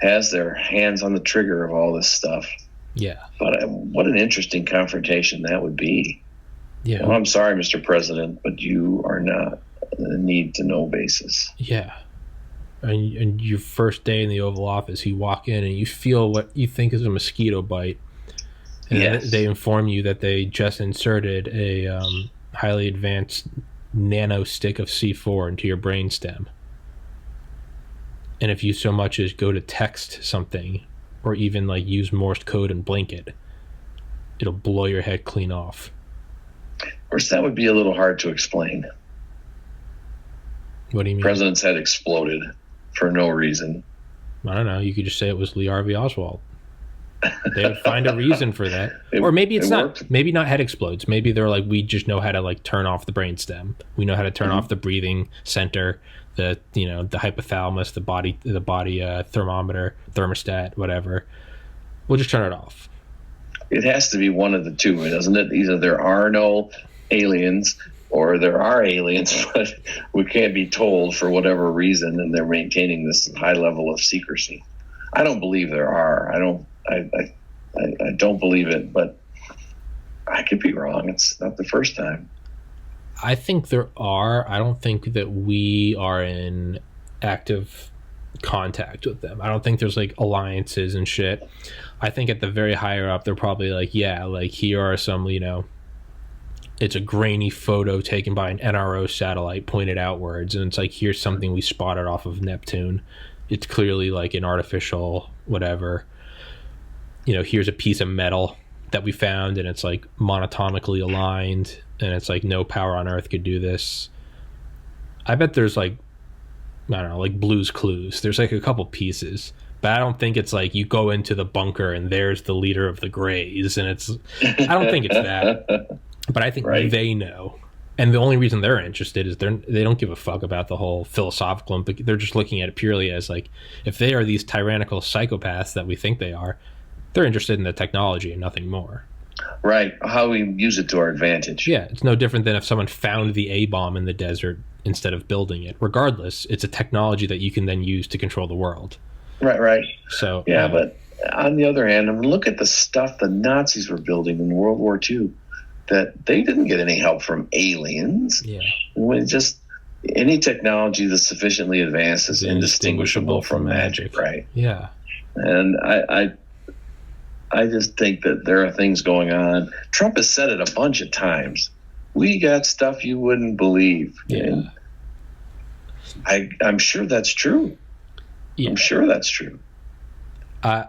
has their hands on the trigger of all this stuff. Yeah. But what an interesting confrontation that would be. Yeah. Well, I'm sorry, Mr. President, but you are not a need-to-know basis. Yeah. And your first day in the Oval Office, you walk in and you feel what you think is a mosquito bite. And yes. They inform you that they just inserted a highly advanced nano stick of C4 into your brainstem. And if you so much as go to text something or even like use Morse code and blink it, it'll blow your head clean off. Of course, that would be a little hard to explain. What do you mean? President's head exploded for no reason. I don't know. You could just say it was Lee Harvey Oswald. They would find a reason for that. Or maybe it's not. Worked. Maybe not head explodes. Maybe they're like, we just know how to like turn off the brainstem. We know how to turn off the breathing center, the hypothalamus, the body thermometer, thermostat, whatever. We'll just turn it off. It has to be one of the two, doesn't it? Either there are no aliens or there are aliens, but we can't be told for whatever reason, and they're maintaining this high level of secrecy. I don't believe there are. I don't believe it, but I could be wrong. It's not the first time. I think there are. I don't think that we are in active contact with them. I don't think there's like alliances and shit. I think at the very higher up, they're probably like, yeah, like here are some, it's a grainy photo taken by an NRO satellite pointed outwards. And it's like, here's something we spotted off of Neptune. It's clearly like an artificial whatever. Here's a piece of metal that we found and it's like monotonically aligned and it's like no power on Earth could do this. I bet there's like, I don't know, like Blue's Clues. There's like a couple pieces, but I don't think it's like you go into the bunker and there's the leader of the Greys and it's, I don't think it's that, but I think they know. And the only reason they're interested is they don't give a fuck about the whole philosophical. They're just looking at it purely as like, if they are these tyrannical psychopaths that we think they are, they're interested in the technology and nothing more. Right. How we use it to our advantage. Yeah. It's no different than if someone found the A-bomb in the desert instead of building it. Regardless, it's a technology that you can then use to control the world. Right. So yeah, but on the other hand, look at the stuff the Nazis were building in World War II. That they didn't get any help from aliens. Yeah. When just any technology that's sufficiently advanced is indistinguishable from magic, right? Yeah. And I just think that there are things going on. Trump has said it a bunch of times. We got stuff you wouldn't believe. Yeah. And I'm sure that's true. Yeah. I'm sure that's true. I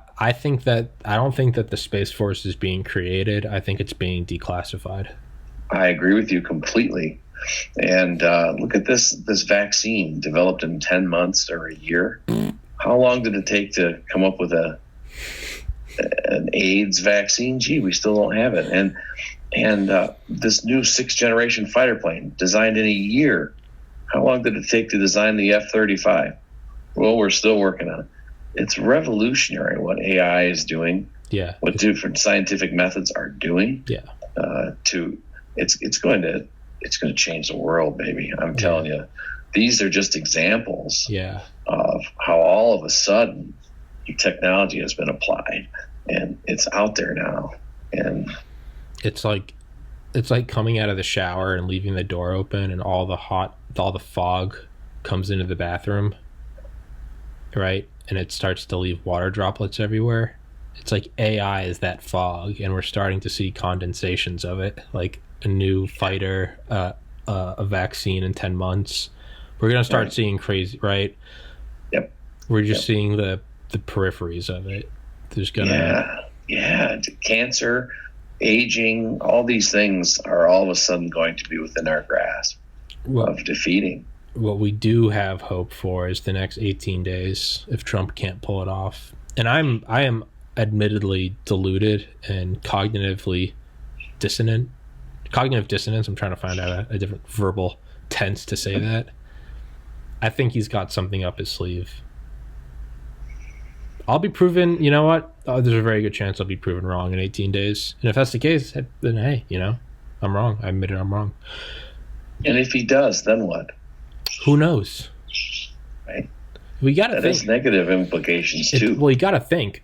don't think that the Space Force is being created. I think it's being declassified. I agree with you completely. And look at this vaccine developed in 10 months or a year. How long did it take to come up with an AIDS vaccine? Gee, we still don't have it. And this new 6th generation fighter plane designed in a year. How long did it take to design the F-35? Well, we're still working on it. It's revolutionary what AI is doing. Yeah. What different scientific methods are doing. Yeah. It's going to change the world, baby. I'm telling you. These are just examples of how all of a sudden technology has been applied and it's out there now. And it's like coming out of the shower and leaving the door open and all the fog comes into the bathroom. right? And it starts to leave water droplets everywhere. It's like AI is that fog, and we're starting to see condensations of it, like a new fighter, a vaccine in 10 months. We're going to start seeing crazy, right? Yep. We're just seeing the peripheries of it. There's going to... Yeah. Cancer, aging, all these things are all of a sudden going to be within our grasp of defeating. What we do have hope for is the next 18 days if Trump can't pull it off. And I am admittedly deluded and cognitively dissonant. Cognitive dissonance, I'm trying to find out a different verbal tense to say that. I think he's got something up his sleeve. I'll be proven, you know what? There's a very good chance I'll be proven wrong in 18 days. And if that's the case, then hey, I'm wrong. I admit it, I'm wrong. And if he does, then what? Who knows? Right. We got to think. That has negative implications too. Well, you got to think.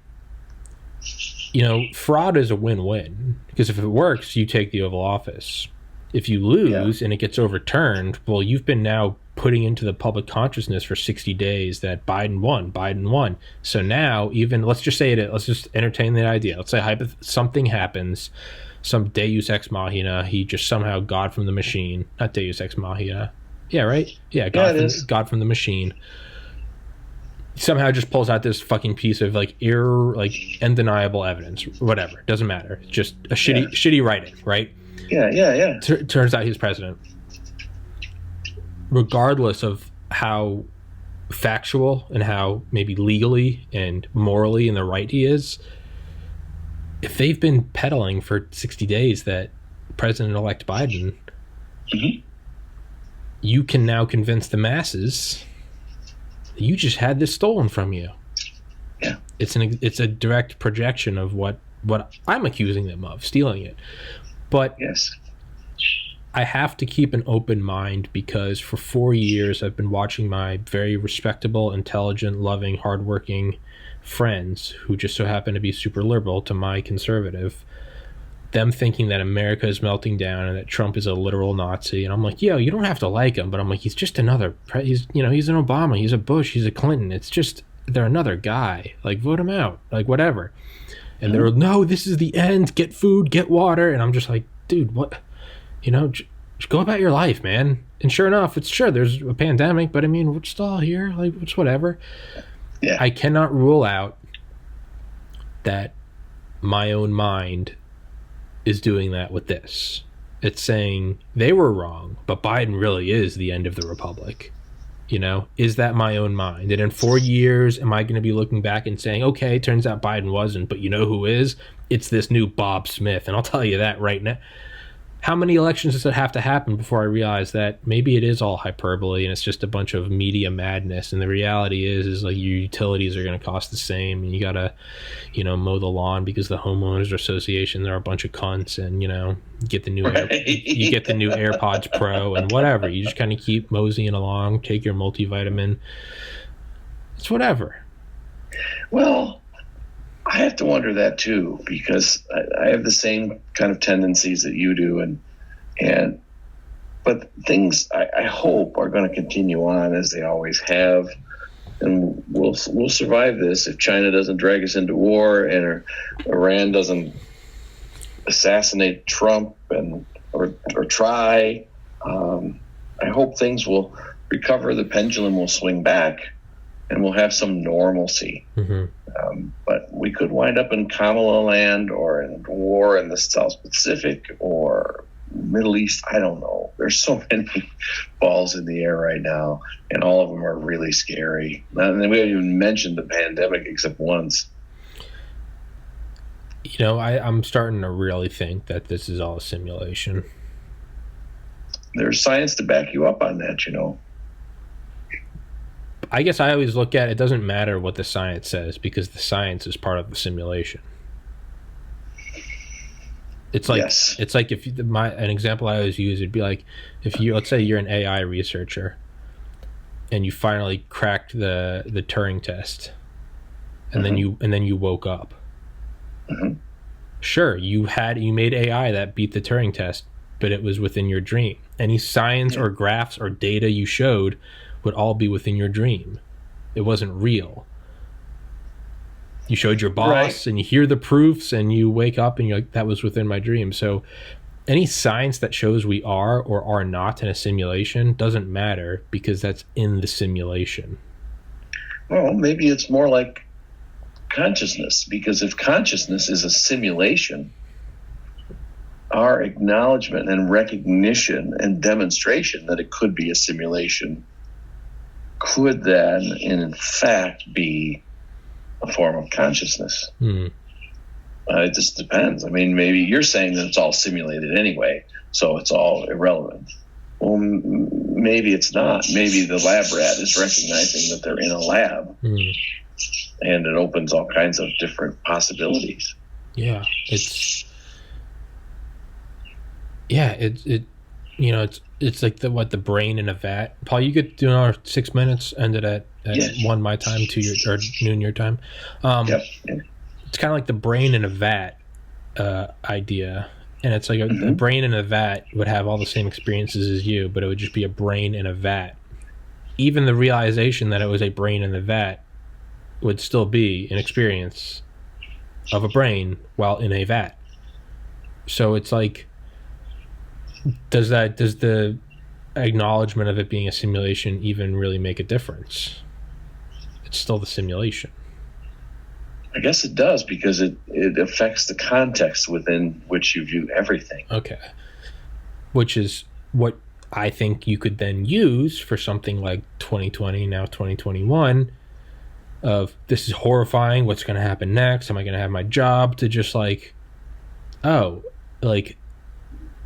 Fraud is a win-win, because if it works, you take the Oval Office. If you lose and it gets overturned, well, you've been now putting into the public consciousness for 60 days that Biden won. So now, even let's just entertain the idea. Let's say something happens, some Deus Ex Machina. He just somehow God from the machine, not Deus Ex Machina. Yeah, right. Yeah, God from the machine. Somehow just pulls out this fucking piece of undeniable evidence. Whatever, doesn't matter. It's just a shitty writing, right? Yeah. Turns out he's president. Regardless of how factual and how maybe legally and morally in the right he is, if they've been peddling for 60 days that President-elect Biden, you can now convince the masses that you just had this stolen from you. Yeah. It's a direct projection of what I'm accusing them of, stealing it. But yes, I have to keep an open mind, because for 4 years I've been watching my very respectable, intelligent, loving, hardworking friends, who just so happen to be super liberal to my conservative, them thinking that America is melting down and that Trump is a literal Nazi. And I'm like, yo, you don't have to like him, but I'm like, he's just another, he's an Obama, he's a Bush, he's a Clinton. It's just, they're another guy. Like, vote him out, like whatever. And they're, no, this is the end, get food, get water. And I'm just like, dude, what, just go about your life, man. And sure enough, there's a pandemic, but I mean, we're still here, like, it's whatever. Yeah. I cannot rule out that my own mind is doing that with this. It's saying they were wrong, but Biden really is the end of the republic. Is that my own mind? And in 4 years, am I going to be looking back and saying, okay, turns out Biden wasn't, but you know who is? It's this new Bob Smith. And I'll tell you that right now. How many elections does it have to happen before I realize that maybe it is all hyperbole and it's just a bunch of media madness? And the reality is like your utilities are going to cost the same, and you got to, mow the lawn because the homeowners association, they're a bunch of cunts, and, get the new you get the new AirPods Pro and whatever. You just kind of keep moseying along, take your multivitamin. It's whatever. Well, I have to wonder that too, because I have the same kind of tendencies that you do, but things I hope are going to continue on as they always have, and we'll survive this if China doesn't drag us into war and Iran doesn't assassinate Trump or try. I hope things will recover, the pendulum will swing back, and we'll have some normalcy. But we could wind up in Kamala land or in war in the South Pacific or Middle East. I don't know. There's so many balls in the air right now, and all of them are really scary. And we haven't even mentioned the pandemic except once. I'm starting to really think that this is all a simulation. There's science to back you up on that, I guess I always look at it doesn't matter what the science says, because the science is part of the simulation. It's like It's like if an example I always use would be like if let's say you're an AI researcher and you finally cracked the Turing test, and then you woke up. Sure, you made AI that beat the Turing test, but it was within your dream. Any science or graphs or data you showed would all be within your dream. It wasn't real. You showed your boss Right. and you hear the proofs and you wake up and you're like, that was within my dream. So any science that shows we are or are not in a simulation doesn't matter because that's in the simulation. Well, maybe it's more like consciousness, because if consciousness is a simulation, our acknowledgement and recognition and demonstration that it could be a simulation could then, in fact, be a form of consciousness. It just depends. I mean, maybe you're saying that it's all simulated anyway, so it's all irrelevant. Well, maybe it's not. Maybe the lab rat is recognizing that they're in a lab, and it opens all kinds of different possibilities. Yeah, it's like the brain in a vat. Paul, you could do another 6 minutes, ended at 1 my time, 2 your or noon your time. Yep. It's kind of like the brain in a vat idea, and it's like a brain in a vat would have all the same experiences as you, but it would just be a brain in a vat. Even the realization that it was a brain in the vat would still be an experience of a brain while in a vat. So it's like, does the acknowledgement of it being a simulation even really make a difference? It's still the simulation. I guess it does, because it affects the context within which you view everything. Okay. Which is what I think you could then use for something like 2020, now 2021, of this is horrifying, what's going to happen next? Am I going to have my job? To just like, oh, like,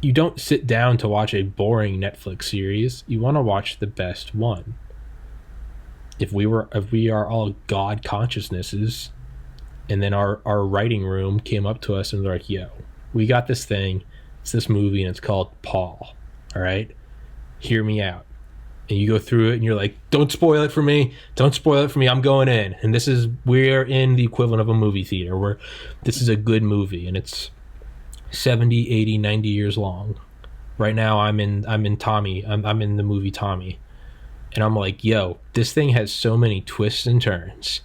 you don't sit down to watch a boring Netflix series. You want to watch the best one. If we are all God consciousnesses, and then our writing room came up to us and they're like, yo, we got this thing. It's this movie and it's called Paul. All right? Hear me out. And you go through it and you're like, don't spoil it for me. Don't spoil it for me. I'm going in. And we're in the equivalent of a movie theater where this is a good movie and it's 70, 80, 90 years long. Right now I'm in Tommy. I'm in the movie Tommy. And I'm like, yo, this thing has so many twists and turns.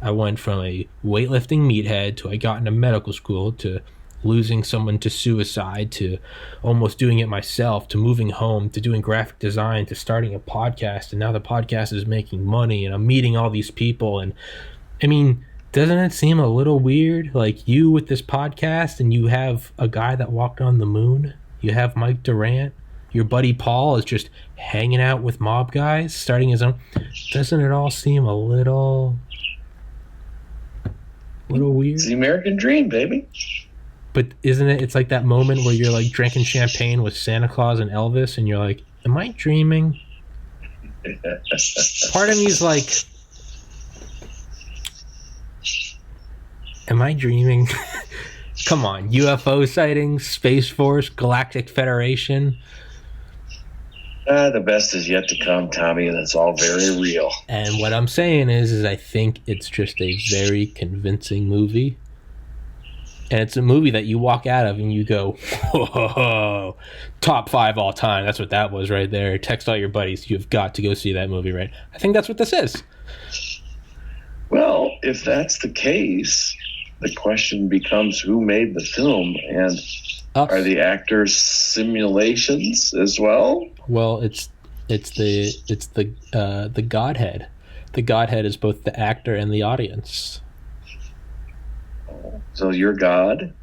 I went from a weightlifting meathead to I got into medical school to losing someone to suicide to almost doing it myself to moving home to doing graphic design to starting a podcast, and now the podcast is making money and I'm meeting all these people. And I mean, doesn't it seem a little weird? Like, you with this podcast and you have a guy that walked on the moon, you have Mike Durant, your buddy Paul is just hanging out with mob guys, starting his own. Doesn't it all seem a little weird? It's the American dream, baby. But isn't it? It's like that moment where you're like drinking champagne with Santa Claus and Elvis, and you're like, "Am I dreaming?" Part of me is like, "Am I dreaming?" Come on, UFO sightings, Space Force, Galactic Federation. The best is yet to come, Tommy, and it's all very real. And what I'm saying is I think it's just a very convincing movie. And it's a movie that you walk out of and you go, whoa, top 5 all time. That's what that was right there. Text all your buddies. You've got to go see that movie, right? I think that's what this is. Well, if that's the case, the question becomes who made the film, and are the actors simulations as well? Well, it's the Godhead. The Godhead is both the actor and the audience. So you're God?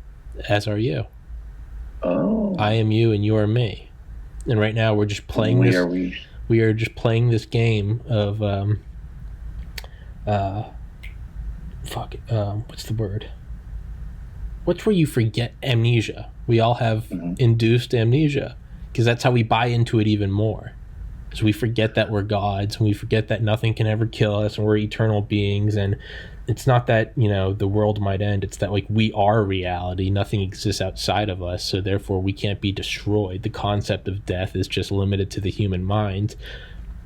As are you. Oh. I am you and you are me. And right now we're just playing We are just playing this game of what's the word? What's where you forget amnesia? We all have induced amnesia because that's how we buy into it even more. Because we forget that we're gods and we forget that nothing can ever kill us and we're eternal beings. And it's not that, the world might end. It's that, like, we are reality. Nothing exists outside of us. So therefore we can't be destroyed. The concept of death is just limited to the human mind.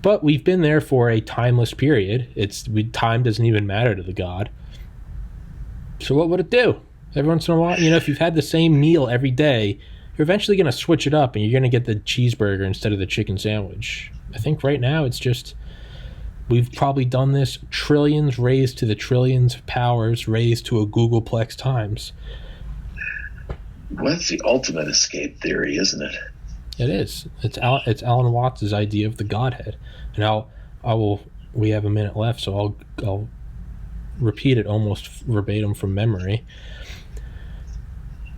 But we've been there for a timeless period. Time doesn't even matter to the God. So what would it do? Every once in a while, if you've had the same meal every day, you're eventually going to switch it up and you're going to get the cheeseburger instead of the chicken sandwich. I think right now it's just We've probably done this trillions raised to the trillions of powers raised to a Googleplex times. Well, that's the ultimate escape theory, isn't it? It is. It's Alan Watts' idea of the Godhead. And we have a minute left, so I'll repeat it almost verbatim from memory.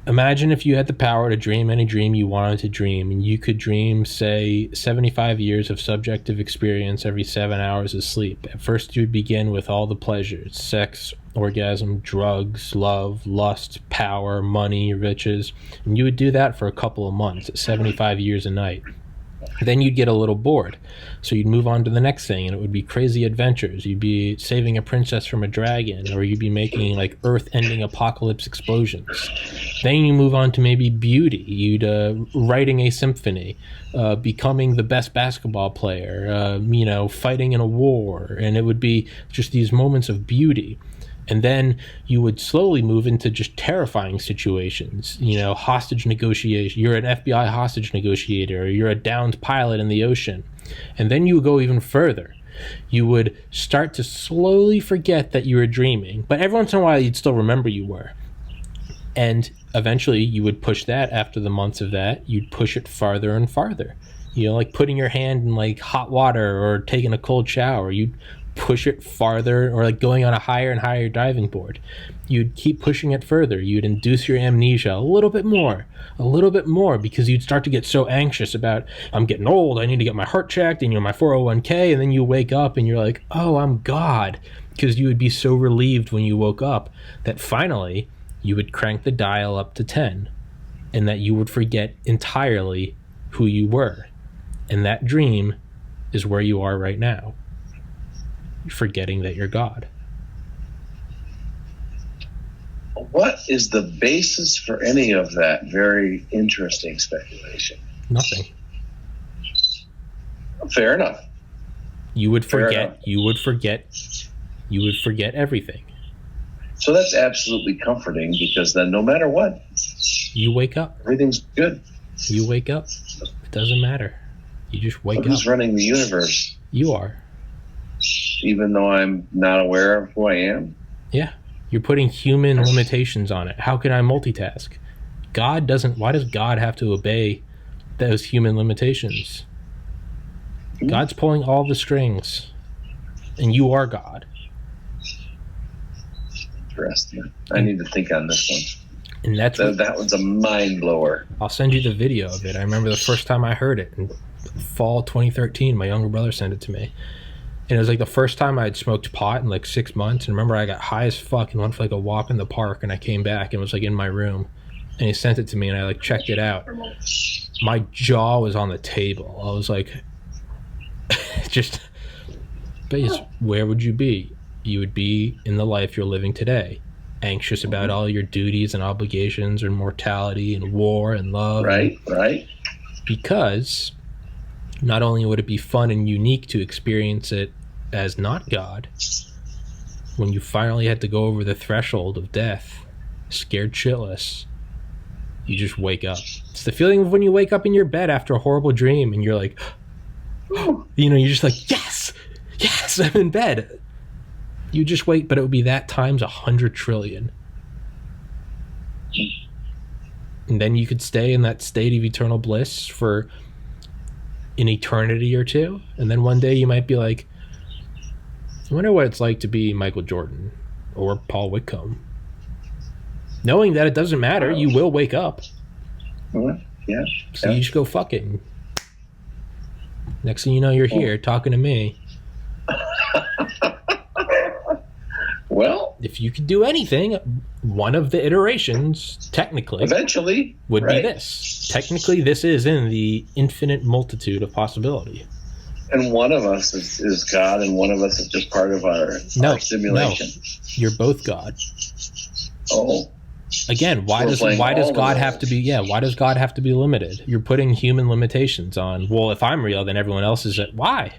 Imagine if you had the power to dream any dream you wanted to dream, and you could dream, say, 75 years of subjective experience every 7 hours of sleep. At first, you would begin with all the pleasures: sex, orgasm, drugs, love, lust, power, money, riches. And you would do that for a couple of months at 75 years a night. Then you'd get a little bored, so you'd move on to the next thing, and it would be crazy adventures. You'd be saving a princess from a dragon, or you'd be making like earth-ending apocalypse explosions. Then you move on to maybe beauty. You'd writing a symphony, becoming the best basketball player, fighting in a war, and it would be just these moments of beauty. And then you would slowly move into just terrifying situations, hostage negotiation. You're an FBI hostage negotiator, or you're a downed pilot in the ocean. And then you would go even further. You would start to slowly forget that you were dreaming, but every once in a while you'd still remember you were. And eventually you would push that. After the months of that, you'd push it farther and farther. Like putting your hand in like hot water or taking a cold shower. You'd push it farther, or like going on a higher and higher diving board. You'd keep pushing it further. You'd induce your amnesia a little bit more, because you'd start to get so anxious about, I'm getting old, I need to get my heart checked, and my 401k, and then you wake up and you're like, oh, I'm God, because you would be so relieved when you woke up that finally you would crank the dial up to 10, and that you would forget entirely who you were. And that dream is where you are right now, forgetting that you're God. What is the basis for any of that very interesting speculation? Nothing. Fair enough. You would forget everything. So that's absolutely comforting, because then no matter what, you wake up. Everything's good. You wake up. It doesn't matter. You just wake up. Who's running the universe? You are. Even though I'm not aware of who I am? Yeah. You're putting human limitations on it. How can I multitask? Why does God have to obey those human limitations? God's pulling all the strings, and you are God. Interesting. I need to think on this one. And that one's a mind blower. I'll send you the video of it. I remember the first time I heard it in fall 2013. My younger brother sent it to me. And it was like the first time I had smoked pot in like 6 months. And remember, I got high as fuck and went for like a walk in the park. And I came back and it was like in my room. And he sent it to me and I like checked it out. My jaw was on the table. I was like, where would you be? You would be in the life you're living today. Anxious about all your duties and obligations and mortality and war and love. Right. Because not only would it be fun and unique to experience it as not God, when you finally had to go over the threshold of death, scared shitless, you just wake up. It's the feeling of when you wake up in your bed after a horrible dream and you're like, you're just like, yes, I'm in bed. You just wait, but it would be that times 100 trillion. And then you could stay in that state of eternal bliss for an eternity or two. And then one day you might be like, I wonder what it's like to be Michael Jordan or Paul Whitcombe. Knowing that it doesn't matter, you will wake up. Yeah. So you just go fuck it. Next thing you know, you're here talking to me. Well, if you could do anything, one of the iterations, technically, eventually, would be this. Technically, this is in the infinite multitude of possibility. And one of us is God, and one of us is just part of our simulation. No, you're both God. Oh. Again, why does God have to be? Yeah, why does God have to be limited? You're putting human limitations on. Well, if I'm real, then everyone else is. Why?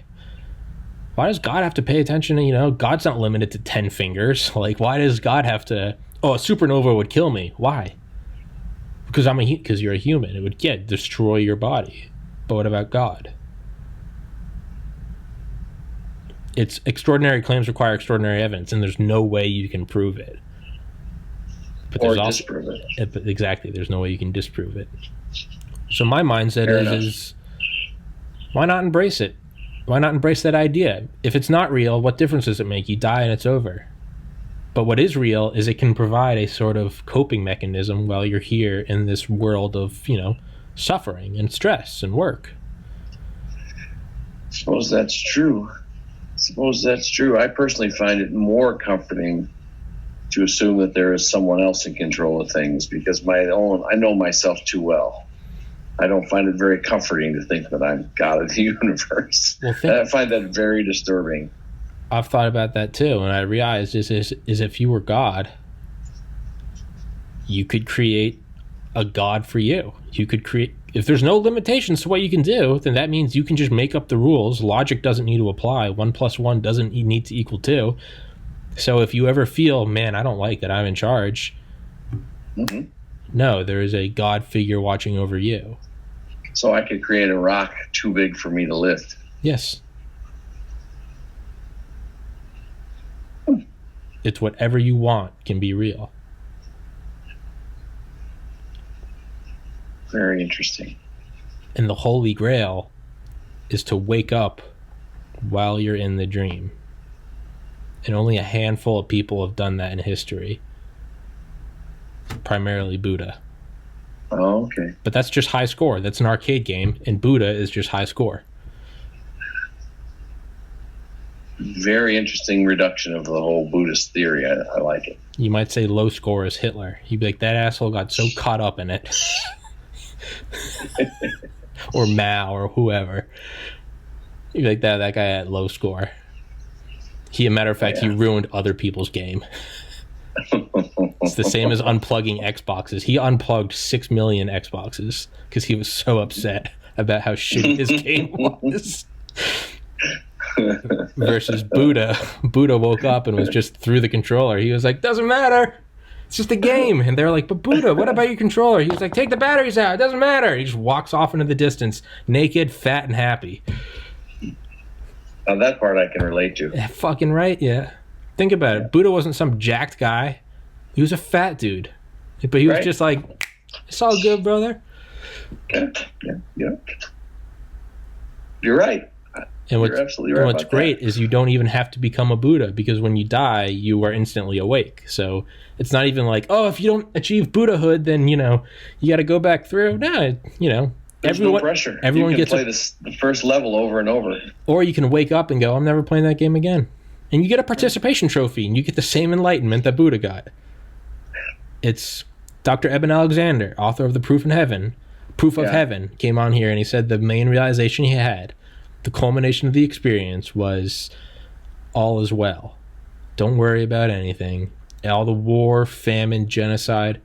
Why does God have to pay attention to, God's not limited to 10 fingers. Like, why does God have to, a supernova would kill me. Why? Because you're a human. It would, destroy your body. But what about God? It's extraordinary claims require extraordinary evidence, and there's no way you can prove it. But or disprove it. Exactly. There's no way you can disprove it. So my mindset is why not embrace it? Why not embrace that idea? If it's not real, what difference does it make? You die and it's over. But what is real is it can provide a sort of coping mechanism while you're here in this world of, suffering and stress and work. Suppose that's true. I personally find it more comforting to assume that there is someone else in control of things, because I know myself too well. I don't find it very comforting to think that I'm God of the universe. I find that very disturbing. I've thought about that too, and I realized is if you were God, you could create a God for you. You could create, if there's no limitations to what you can do, then that means you can just make up the rules. Logic doesn't need to apply. 1 + 1 doesn't need to equal 2. So if you ever feel, man, I don't like that I'm in charge, no, there is a God figure watching over you. So I could create a rock too big for me to lift. Yes. It's whatever you want can be real. Very interesting. And the Holy Grail is to wake up while you're in the dream. And only a handful of people have done that in history. Primarily Buddha. Oh, okay. But that's just high score. That's an arcade game, and Buddha is just high score. Very interesting reduction of the whole Buddhist theory. I like it. You might say low score is Hitler. You'd be like, that asshole got so caught up in it. Or Mao or whoever. You'd be like, that guy had low score. A matter of fact, he ruined other people's game. It's the same as unplugging Xboxes. He unplugged 6 million Xboxes because he was so upset about how shitty his game was. Versus Buddha. Buddha woke up and was just through the controller. He was like, doesn't matter. It's just a game. And they're like, but Buddha, what about your controller? He was like, take the batteries out. It doesn't matter. He just walks off into the distance, naked, fat, and happy. Now that part I can relate to. Yeah, fucking right, yeah. Think about it. Buddha wasn't some jacked guy. He was a fat dude. But he was just like, it's all good, brother. Yeah. You're right. You're absolutely right. And what's great is you don't even have to become a Buddha, because when you die, you are instantly awake. So it's not even like, oh, if you don't achieve Buddhahood, then, you got to go back through. No, There's no pressure. Everyone you can gets play the first level over and over. Or you can wake up and go, I'm never playing that game again. And you get a participation trophy, and you get the same enlightenment that Buddha got. It's Dr. Eben Alexander, author of The Proof of Heaven, came on here, and he said the main realization he had, the culmination of the experience, was all is well. Don't worry about anything. All the war, famine, genocide,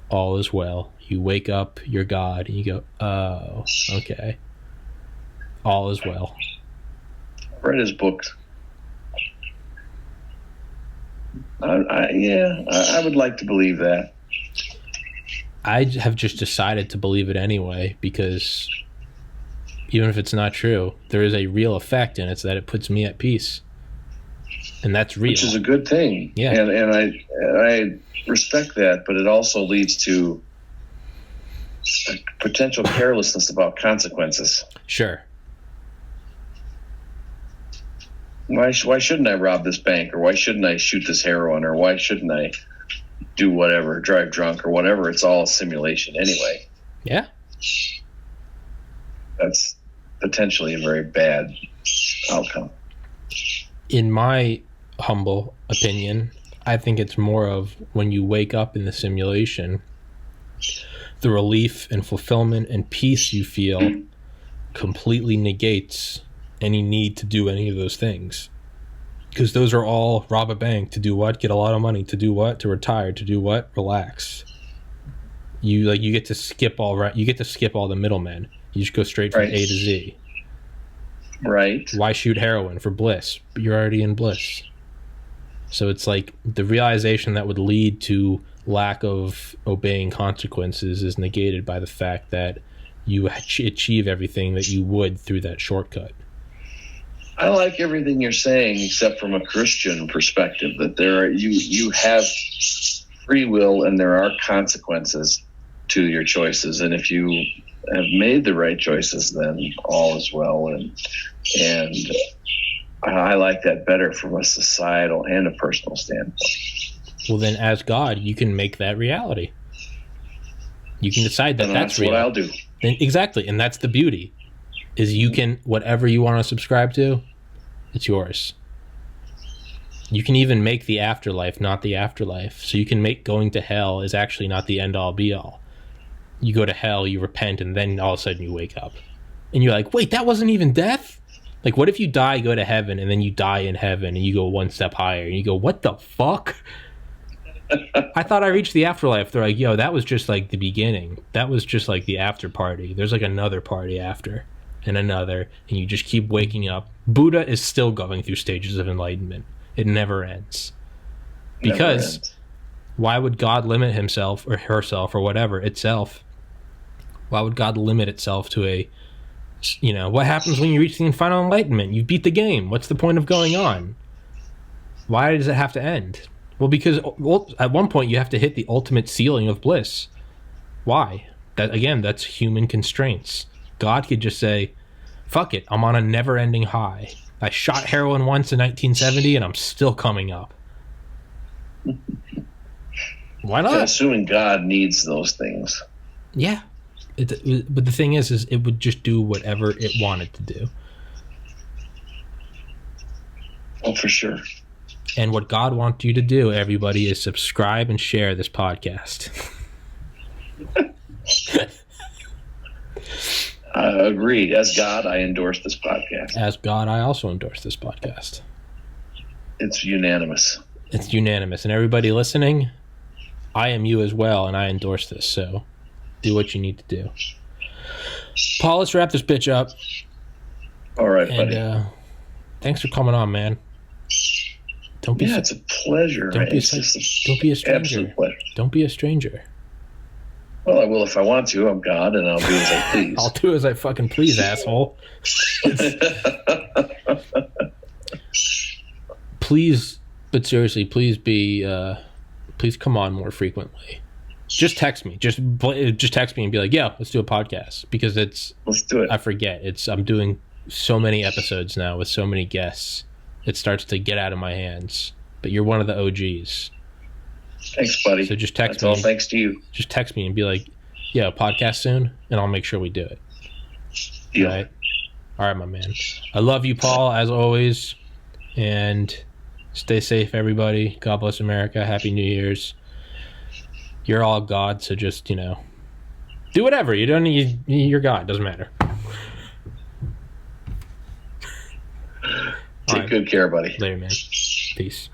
all is well. You wake up, you're God, and you go, oh, okay. All is well. I've read his books. I would like to believe that. I have just decided to believe it anyway, because even if it's not true, there is a real effect, and it's that it puts me at peace. And that's real. Which is a good thing. Yeah. And I respect that, but it also leads to potential carelessness about consequences. Sure. Why shouldn't I rob this bank, or why shouldn't I shoot this heroin, or why shouldn't I do whatever, drive drunk or whatever? It's all a simulation anyway. Yeah. That's potentially a very bad outcome. In my humble opinion, I think it's more of when you wake up in the simulation, the relief and fulfillment and peace you feel completely negates any need to do any of those things, because those are all rob a bank to do what? Get a lot of money to do what? To retire to do what? Relax. You get to skip all the middlemen. You just go straight from A to Z. Right. Why shoot heroin? For bliss. You're already in bliss. So it's like the realization that would lead to lack of obeying consequences is negated by the fact that you achieve everything that you would through that shortcut. I like everything you're saying, except from a Christian perspective, that you have free will and there are consequences to your choices, and if you have made the right choices, then all is well. And I like that better from a societal and a personal standpoint. Well, then, as God, you can make that reality. You can decide that that's real. What I'll do. Then, exactly, and that's the beauty. Is you can, whatever you want to subscribe to, it's yours. You can even make the afterlife not the afterlife. So you can make going to hell is actually not the end-all be-all. You go to hell, you repent, and then all of a sudden you wake up. And you're like, wait, that wasn't even death? Like, what if you die, go to heaven, and then you die in heaven, and you go one step higher, and you go, what the fuck? I thought I reached the afterlife. They're like, yo, that was just like the beginning. That was just like the after party. There's like another party after. And another, and you just keep waking up. Buddha is still going through stages of enlightenment. It never ends. Because why would God limit himself or herself or whatever, itself? Why would God limit itself to a, what happens when you reach the final enlightenment? You beat the game. What's the point of going on? Why does it have to end? Well, because at one point you have to hit the ultimate ceiling of bliss. Why? That's human constraints. God could just say, fuck it, I'm on a never-ending high. I shot heroin once in 1970, and I'm still coming up. Why not? Assuming God needs those things. Yeah. But the thing is it would just do whatever it wanted to do. Oh, for sure. And what God wants you to do, everybody, is subscribe and share this podcast. Agreed. As God, I endorse this podcast. As God, I also endorse this podcast. It's unanimous. It's unanimous. And everybody listening, I am you as well, and I endorse this. So do what you need to do. Paul, let's wrap this bitch up. All right, buddy. Thanks for coming on, man. It's a pleasure. Don't be a stranger. Absolute pleasure. Don't be a stranger. Well, I will if I want to. I'm God, and I'll do as I please. I'll do as I fucking please, asshole. Please, but seriously, please come on more frequently. Just text me. Just text me and be like, yeah, let's do a podcast. Because let's do it. I forget. I'm doing so many episodes now with so many guests. It starts to get out of my hands. But you're one of the OGs. Thanks, buddy. So just text That's me. all thanks to you. Just text me and be like, yeah, podcast soon, and I'll make sure we do it. Yeah. All right, my man. I love you, Paul, as always. And stay safe, everybody. God bless America. Happy New Year's. You're all God, so just, do whatever. You don't need, you're God. Doesn't matter. Take good care, buddy. Later, man. Peace.